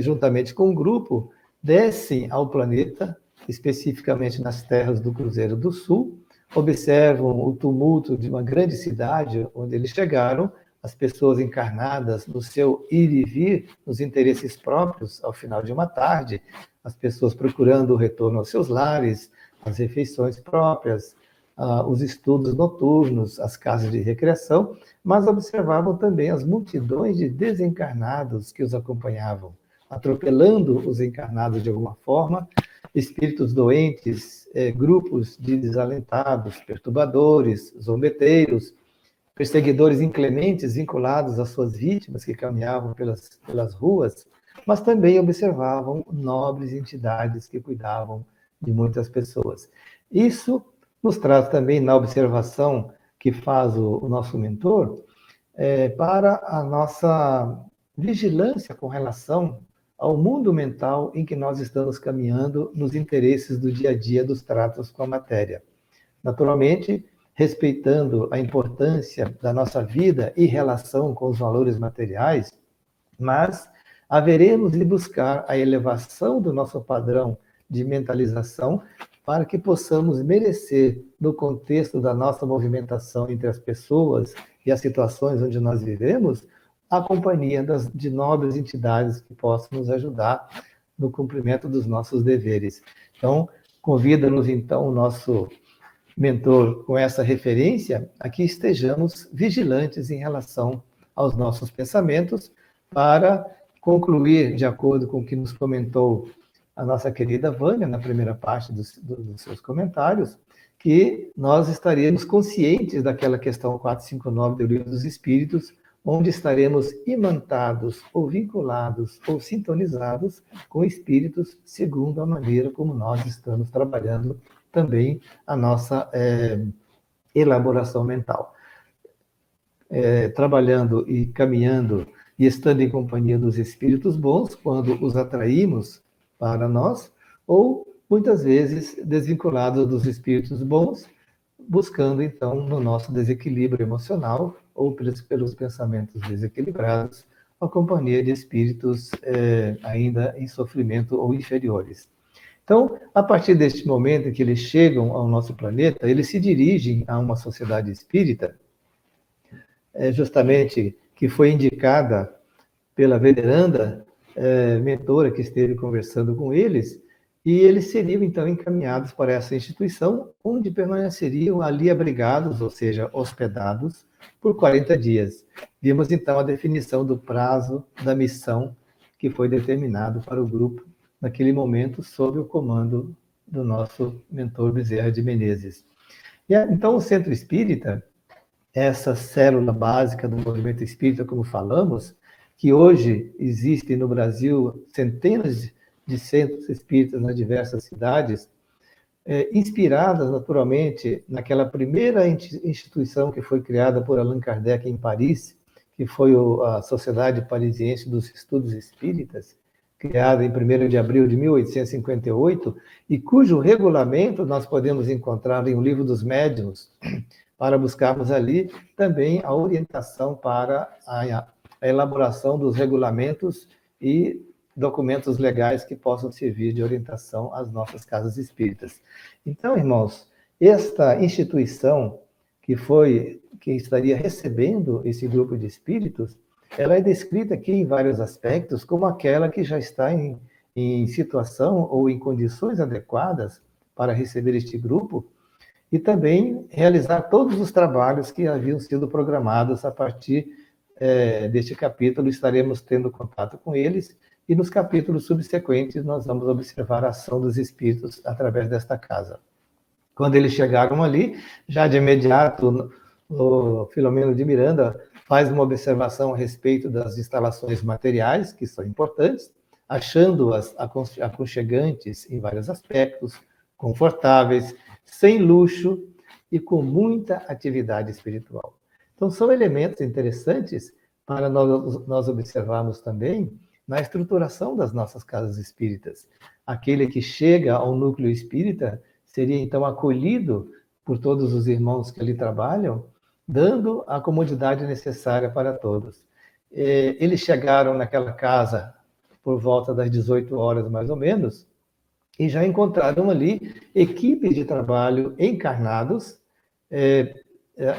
S3: juntamente com um grupo, descem ao planeta, especificamente nas terras do Cruzeiro do Sul, observam o tumulto de uma grande cidade onde eles chegaram, as pessoas encarnadas no seu ir e vir, nos interesses próprios, ao final de uma tarde, as pessoas procurando o retorno aos seus lares, as refeições próprias, os estudos noturnos, as casas de recreação, mas observavam também as multidões de desencarnados que os acompanhavam, atropelando os encarnados de alguma forma, espíritos doentes, grupos de desalentados, perturbadores, zombeteiros, perseguidores inclementes vinculados às suas vítimas que caminhavam pelas ruas, mas também observavam nobres entidades que cuidavam de muitas pessoas. Isso nos traz também, na observação que faz o nosso mentor, para a nossa vigilância com relação ao mundo mental em que nós estamos caminhando nos interesses do dia a dia dos tratos com a matéria. Naturalmente, respeitando a importância da nossa vida e relação com os valores materiais, mas haveremos de buscar a elevação do nosso padrão de mentalização para que possamos merecer, no contexto da nossa movimentação entre as pessoas e as situações onde nós vivemos, a companhia de nobres entidades que possam nos ajudar no cumprimento dos nossos deveres. Então, convida-nos, então, o nosso mentor, com essa referência, a que estejamos vigilantes em relação aos nossos pensamentos, para concluir, de acordo com o que nos comentou a nossa querida Vânia, na primeira parte dos seus comentários, que nós estaríamos conscientes daquela questão 459 do Livro dos Espíritos, onde estaremos imantados, ou vinculados, ou sintonizados com espíritos, segundo a maneira como nós estamos trabalhando também a nossa elaboração mental. Trabalhando e caminhando e estando em companhia dos espíritos bons, quando os atraímos para nós, ou muitas vezes desvinculados dos espíritos bons, buscando então no nosso desequilíbrio emocional ou pelos pensamentos desequilibrados, a companhia de espíritos ainda em sofrimento ou inferiores. Então, a partir deste momento em que eles chegam ao nosso planeta, eles se dirigem a uma sociedade espírita, justamente que foi indicada pela veneranda mentora que esteve conversando com eles, e eles seriam, então, encaminhados para essa instituição, onde permaneceriam ali abrigados, ou seja, hospedados, por 40 dias. Vimos, então, a definição do prazo da missão que foi determinado para o grupo, naquele momento, sob o comando do nosso mentor Bezerra de Menezes. Então, o Centro Espírita, essa célula básica do movimento espírita, como falamos, que hoje existe no Brasil centenas de centros espíritas nas diversas cidades, inspiradas naturalmente naquela primeira instituição que foi criada por Allan Kardec em Paris, que foi a Sociedade Parisiense dos Estudos Espíritas, criada em 1º de abril de 1858, e cujo regulamento nós podemos encontrar em O Livro dos Médiuns, para buscarmos ali também a orientação para a elaboração dos regulamentos e documentos legais que possam servir de orientação às nossas casas espíritas. Então, irmãos, esta instituição que estaria recebendo esse grupo de espíritos, ela é descrita aqui em vários aspectos como aquela que já está em situação ou em condições adequadas para receber este grupo e também realizar todos os trabalhos que haviam sido programados a partir deste capítulo. Estaremos tendo contato com eles, e nos capítulos subsequentes nós vamos observar a ação dos espíritos através desta casa. Quando eles chegaram ali, já de imediato, o Filomeno de Miranda faz uma observação a respeito das instalações materiais, que são importantes, achando-as aconchegantes em vários aspectos, confortáveis, sem luxo e com muita atividade espiritual. Então, são elementos interessantes para nós observarmos também na estruturação das nossas casas espíritas. Aquele que chega ao núcleo espírita seria, então, acolhido por todos os irmãos que ali trabalham, dando a comodidade necessária para todos. Eles chegaram naquela casa por volta das 18 horas, mais ou menos, e já encontraram ali equipes de trabalho encarnados,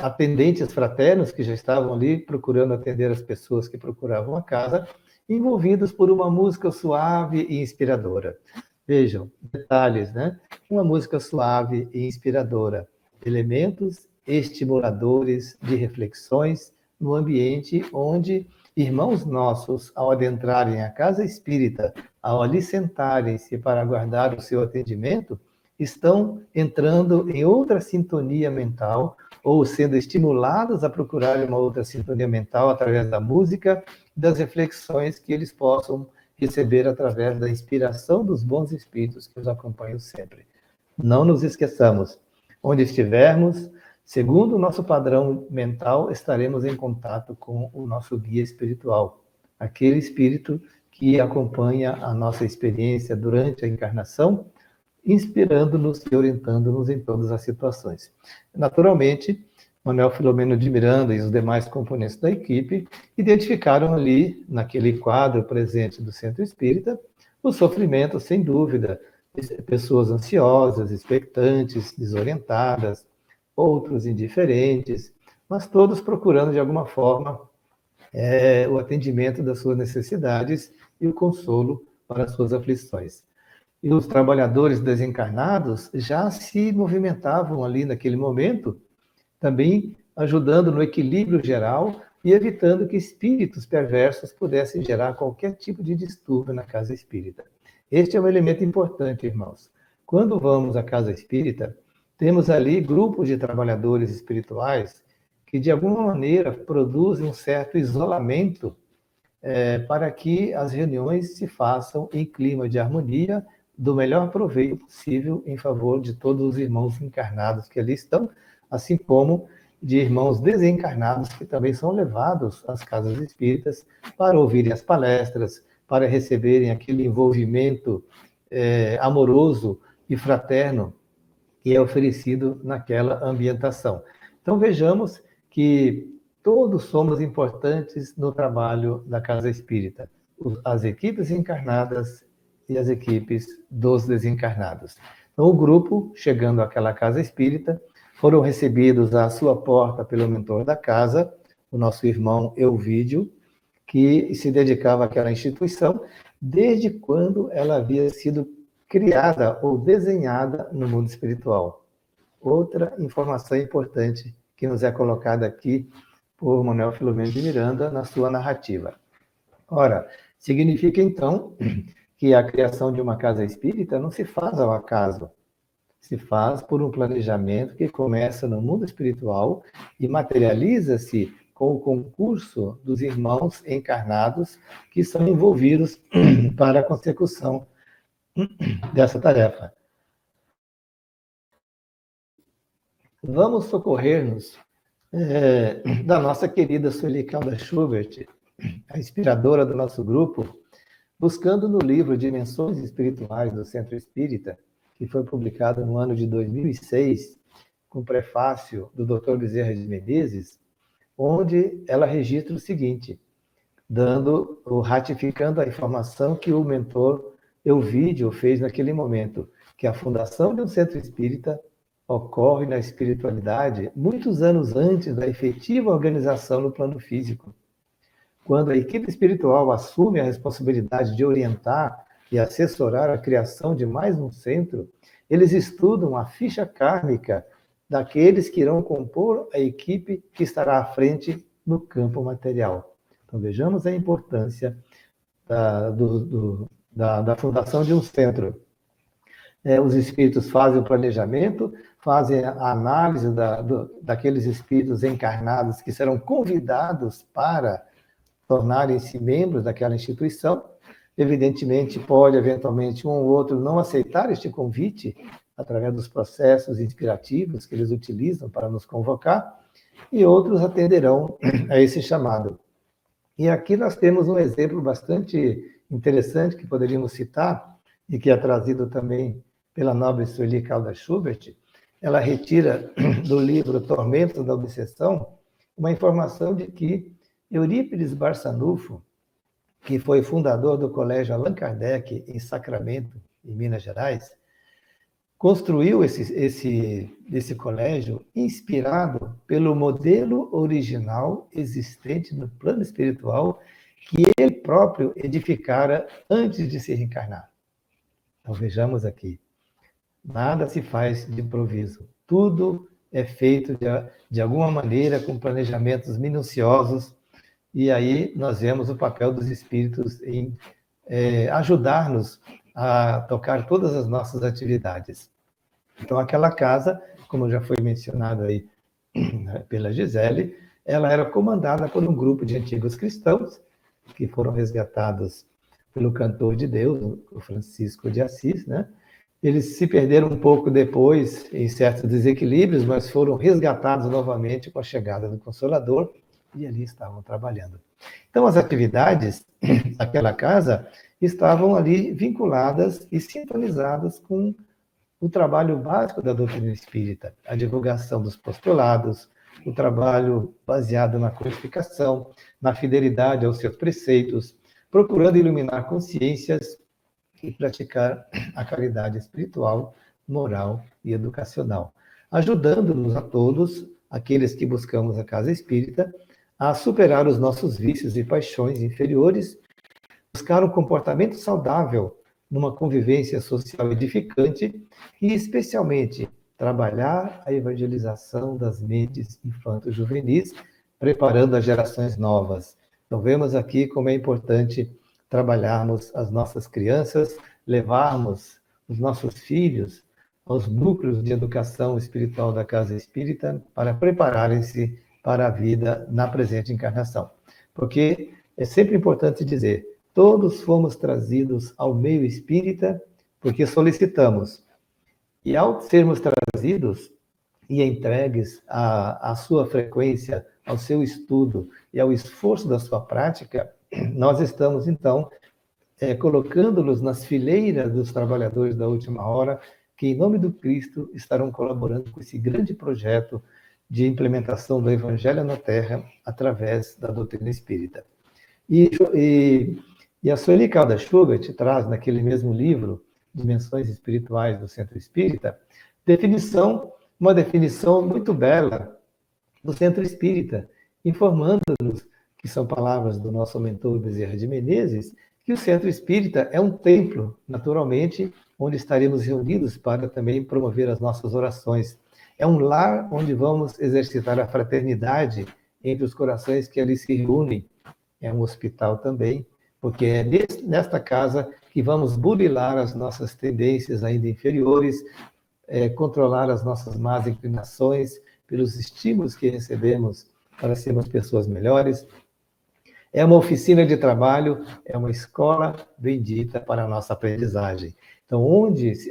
S3: atendentes fraternos que já estavam ali procurando atender as pessoas que procuravam a casa, envolvidos por uma música suave e inspiradora. Vejam, detalhes, né? Uma música suave e inspiradora. Elementos estimuladores de reflexões no ambiente onde irmãos nossos, ao adentrarem a casa espírita, ao ali sentarem-se para aguardar o seu atendimento, estão entrando em outra sintonia mental, ou sendo estimulados a procurar uma outra sintonia mental através da música, das reflexões que eles possam receber através da inspiração dos bons espíritos que os acompanham sempre. Não nos esqueçamos, onde estivermos, segundo o nosso padrão mental, estaremos em contato com o nosso guia espiritual, aquele espírito que acompanha a nossa experiência durante a encarnação, inspirando-nos e orientando-nos em todas as situações. Naturalmente, Manuel Filomeno de Miranda e os demais componentes da equipe identificaram ali, naquele quadro presente do Centro Espírita, o sofrimento, sem dúvida, de pessoas ansiosas, expectantes, desorientadas, outros indiferentes, mas todos procurando, de alguma forma, o atendimento das suas necessidades e o consolo para as suas aflições. E os trabalhadores desencarnados já se movimentavam ali naquele momento, também ajudando no equilíbrio geral e evitando que espíritos perversos pudessem gerar qualquer tipo de distúrbio na casa espírita. Este é um elemento importante, irmãos. Quando vamos à casa espírita, temos ali grupos de trabalhadores espirituais que, de alguma maneira, produzem um certo isolamento para que as reuniões se façam em clima de harmonia, do melhor proveito possível em favor de todos os irmãos encarnados que ali estão, assim como de irmãos desencarnados que também são levados às casas espíritas para ouvirem as palestras, para receberem aquele envolvimento amoroso e fraterno que é oferecido naquela ambientação. Então vejamos que todos somos importantes no trabalho da casa espírita, as equipes encarnadas e as equipes dos desencarnados. Então, o grupo, chegando àquela casa espírita, foram recebidos à sua porta pelo mentor da casa, o nosso irmão Elvídio, que se dedicava àquela instituição desde quando ela havia sido criada ou desenhada no mundo espiritual. Outra informação importante que nos é colocada aqui por Manuel Filomeno de Miranda na sua narrativa. Ora, significa então que a criação de uma casa espírita não se faz ao acaso, se faz por um planejamento que começa no mundo espiritual e materializa-se com o concurso dos irmãos encarnados que são envolvidos para a consecução dessa tarefa. Vamos socorrer-nos da nossa querida Sueli Calda Schubert, a inspiradora do nosso grupo, buscando no livro Dimensões Espirituais do Centro Espírita, que foi publicado no ano de 2006, com prefácio do Dr. Bezerra de Menezes, onde ela registra o seguinte, ratificando a informação que o mentor Elvídio fez naquele momento, que a fundação de um centro espírita ocorre na espiritualidade muitos anos antes da efetiva organização no plano físico. Quando a equipe espiritual assume a responsabilidade de orientar e assessorar a criação de mais um centro, eles estudam a ficha kármica daqueles que irão compor a equipe que estará à frente no campo material. Então, vejamos a importância da fundação de um centro. Os espíritos fazem o planejamento, fazem a análise daqueles espíritos encarnados que serão convidados para tornarem-se membros daquela instituição. Evidentemente, pode, eventualmente, um ou outro não aceitar este convite, através dos processos inspirativos que eles utilizam para nos convocar, e outros atenderão a esse chamado. E aqui nós temos um exemplo bastante interessante que poderíamos citar, e que é trazido também pela nobre Sueli Calda Schubert. Ela retira do livro Tormentos da Obsessão uma informação de que Eurípides Barçanufo, que foi fundador do Colégio Allan Kardec em Sacramento, em Minas Gerais, construiu esse colégio inspirado pelo modelo original existente no plano espiritual que ele próprio edificara antes de se reencarnar. Então vejamos aqui, nada se faz de improviso, tudo é feito de alguma maneira com planejamentos minuciosos, e aí nós vemos o papel dos espíritos em ajudar-nos a tocar todas as nossas atividades. Então, aquela casa, como já foi mencionado aí pela Gisele, ela era comandada por um grupo de antigos cristãos que foram resgatados pelo cantor de Deus, o Francisco de Assis, né? Eles se perderam um pouco depois em certos desequilíbrios, mas foram resgatados novamente com a chegada do Consolador e ali estavam trabalhando. Então, as atividades daquela casa estavam ali vinculadas e sintonizadas com o trabalho básico da doutrina espírita, a divulgação dos postulados, o trabalho baseado na codificação, na fidelidade aos seus preceitos, procurando iluminar consciências e praticar a caridade espiritual, moral e educacional, ajudando-nos a todos, aqueles que buscamos a casa espírita, a superar os nossos vícios e paixões inferiores, buscar um comportamento saudável numa convivência social edificante e, especialmente, trabalhar a evangelização das mentes infanto-juvenis, preparando as gerações novas. Então, vemos aqui como é importante trabalharmos as nossas crianças, levarmos os nossos filhos aos núcleos de educação espiritual da Casa Espírita para prepararem-se para a vida na presente encarnação. Porque é sempre importante dizer, todos fomos trazidos ao meio espírita porque solicitamos. E ao sermos trazidos e entregues à sua frequência, ao seu estudo e ao esforço da sua prática, nós estamos, então, colocando-los nas fileiras dos trabalhadores da última hora, que, em nome do Cristo, estarão colaborando com esse grande projeto de implementação do Evangelho na Terra através da doutrina espírita. E a Sueli Caldas Schubert traz, naquele mesmo livro, Dimensões Espirituais do Centro Espírita, uma definição muito bela do Centro Espírita, informando-nos, que são palavras do nosso mentor Bezerra de Menezes, que o Centro Espírita é um templo, naturalmente, onde estaremos reunidos para também promover as nossas orações. É um lar onde vamos exercitar a fraternidade entre os corações que ali se reúnem. É um hospital também, porque é nesta casa que vamos burilar as nossas tendências ainda inferiores, controlar as nossas más inclinações pelos estímulos que recebemos para sermos pessoas melhores. É uma oficina de trabalho, é uma escola bendita para a nossa aprendizagem. Então,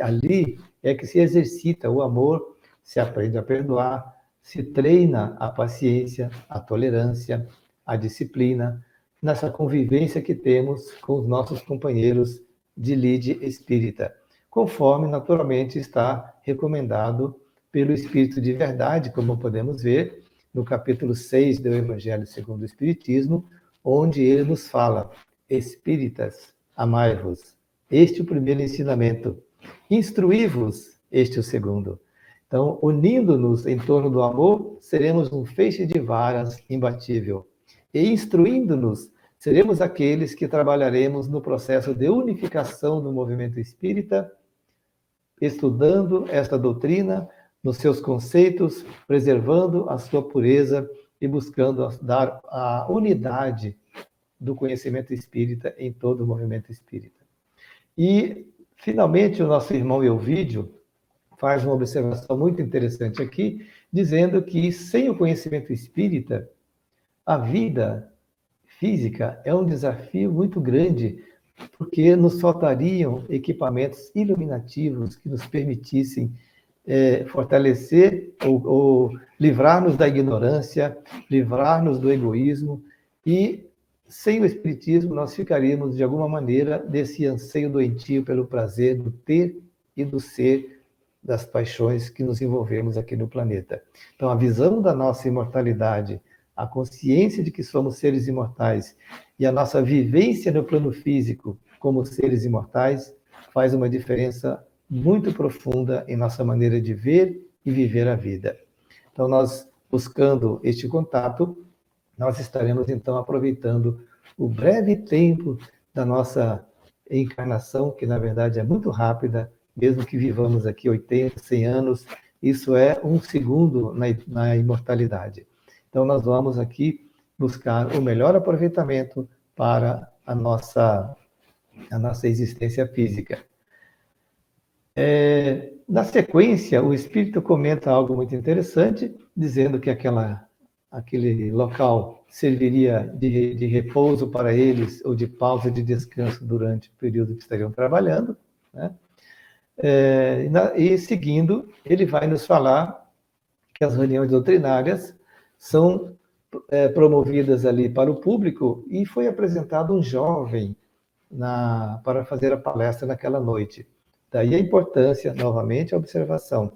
S3: ali é que se exercita o amor, se aprende a perdoar, se treina a paciência, a tolerância, a disciplina, nessa convivência que temos com os nossos companheiros de lide espírita, conforme naturalmente está recomendado pelo Espírito de Verdade, como podemos ver no capítulo 6 do Evangelho segundo o Espiritismo, onde ele nos fala: Espíritas, amai-vos. Este é o primeiro ensinamento. Instruí-vos, este é o segundo. Então, unindo-nos em torno do amor, seremos um feixe de varas imbatível. E instruindo-nos, seremos aqueles que trabalharemos no processo de unificação do movimento espírita, estudando esta doutrina nos seus conceitos, preservando a sua pureza e buscando dar a unidade do conhecimento espírita em todo o movimento espírita. E, finalmente, o nosso irmão Elvídio faz uma observação muito interessante aqui, dizendo que, sem o conhecimento espírita, a vida física é um desafio muito grande, porque nos faltariam equipamentos iluminativos que nos permitissem fortalecer ou livrar-nos da ignorância, livrar-nos do egoísmo, e sem o Espiritismo nós ficaríamos, de alguma maneira, desse anseio doentio pelo prazer do ter e do ser, das paixões que nos envolvemos aqui no planeta. Então, a visão da nossa imortalidade, a consciência de que somos seres imortais e a nossa vivência no plano físico como seres imortais faz uma diferença muito profunda em nossa maneira de ver e viver a vida. Então, nós, buscando este contato, nós estaremos, então, aproveitando o breve tempo da nossa encarnação, que, na verdade, é muito rápida, mesmo que vivamos aqui 80, 100 anos, isso é um segundo na imortalidade. Então, nós vamos aqui buscar o melhor aproveitamento para a nossa existência física. na sequência, o Espírito comenta algo muito interessante, dizendo que aquele local serviria de repouso para eles, ou de pausa de descanso durante o período que estariam trabalhando, né? E seguindo, ele vai nos falar que as reuniões doutrinárias são promovidas ali para o público, e foi apresentado um jovem para fazer a palestra naquela noite. Daí a importância, novamente, a observação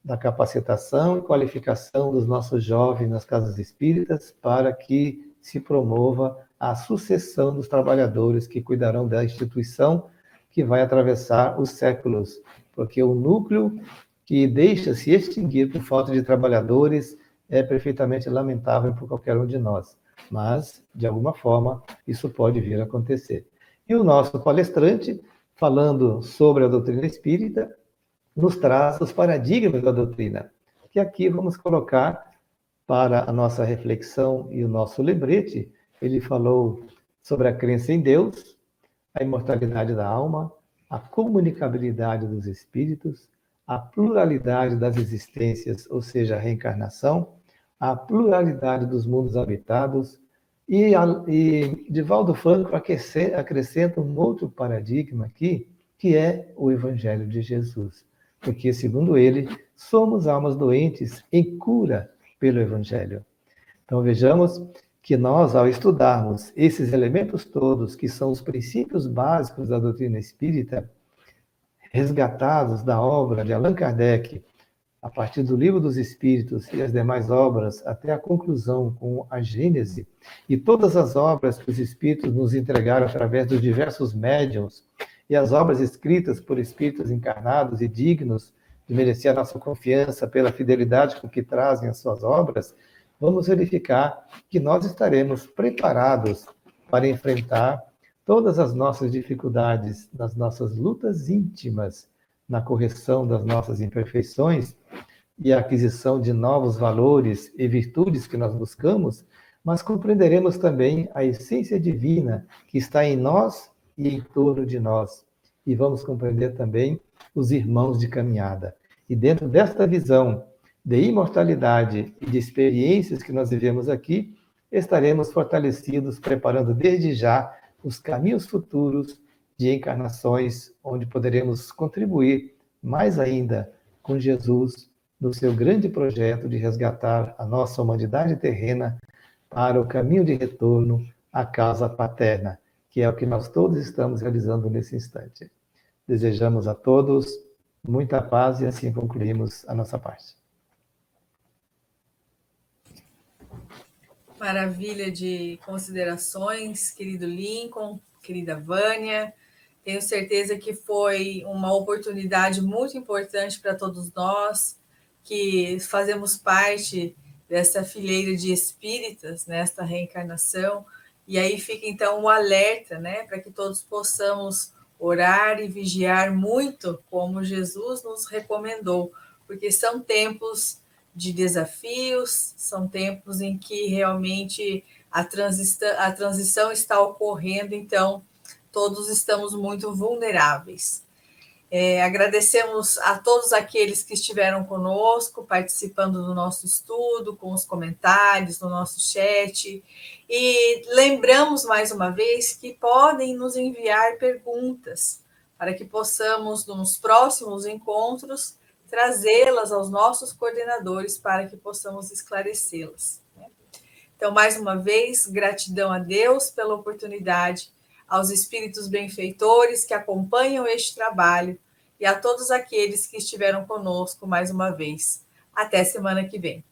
S3: da capacitação e qualificação dos nossos jovens nas casas espíritas, para que se promova a sucessão dos trabalhadores que cuidarão da instituição que vai atravessar os séculos, porque o núcleo que deixa se extinguir por falta de trabalhadores é perfeitamente lamentável por qualquer um de nós, mas, de alguma forma, isso pode vir a acontecer. E o nosso palestrante, falando sobre a doutrina espírita, nos traz os paradigmas da doutrina, que aqui vamos colocar para a nossa reflexão e o nosso lembrete. Ele falou sobre a crença em Deus, a imortalidade da alma, a comunicabilidade dos espíritos, a pluralidade das existências, ou seja, a reencarnação, a pluralidade dos mundos habitados, e Divaldo Franco acrescenta um outro paradigma aqui, que é o Evangelho de Jesus. Porque, segundo ele, somos almas doentes em cura pelo Evangelho. Então, vejamos que nós, ao estudarmos esses elementos todos, que são os princípios básicos da doutrina espírita, resgatados da obra de Allan Kardec, a partir do Livro dos Espíritos e as demais obras, até a conclusão com a Gênese, e todas as obras que os Espíritos nos entregaram através dos diversos médiuns, e as obras escritas por Espíritos encarnados e dignos de merecer a nossa confiança pela fidelidade com que trazem as suas obras, vamos verificar que nós estaremos preparados para enfrentar todas as nossas dificuldades, nas nossas lutas íntimas, na correção das nossas imperfeições e a aquisição de novos valores e virtudes que nós buscamos, mas compreenderemos também a essência divina que está em nós e em torno de nós. E vamos compreender também os irmãos de caminhada. E dentro desta visão de imortalidade e de experiências que nós vivemos aqui, estaremos fortalecidos, preparando desde já os caminhos futuros de encarnações, onde poderemos contribuir mais ainda com Jesus no seu grande projeto de resgatar a nossa humanidade terrena para o caminho de retorno à casa paterna, que é o que nós todos estamos realizando nesse instante. Desejamos a todos muita paz e assim concluímos a nossa parte.
S1: Maravilha de considerações, querido Lincoln, querida Vânia. Tenho certeza que foi uma oportunidade muito importante para todos nós, que fazemos parte dessa fileira de espíritas, nesta reencarnação. E aí fica, então, o alerta, né, para que todos possamos orar e vigiar muito, como Jesus nos recomendou, porque são tempos de desafios, são tempos em que realmente a transição está ocorrendo, então todos estamos muito vulneráveis. Agradecemos a todos aqueles que estiveram conosco, participando do nosso estudo, com os comentários no nosso chat, e lembramos mais uma vez que podem nos enviar perguntas, para que possamos, nos próximos encontros, trazê-las aos nossos coordenadores para que possamos esclarecê-las. Então, mais uma vez, gratidão a Deus pela oportunidade, aos espíritos benfeitores que acompanham este trabalho e a todos aqueles que estiveram conosco mais uma vez. Até semana que vem.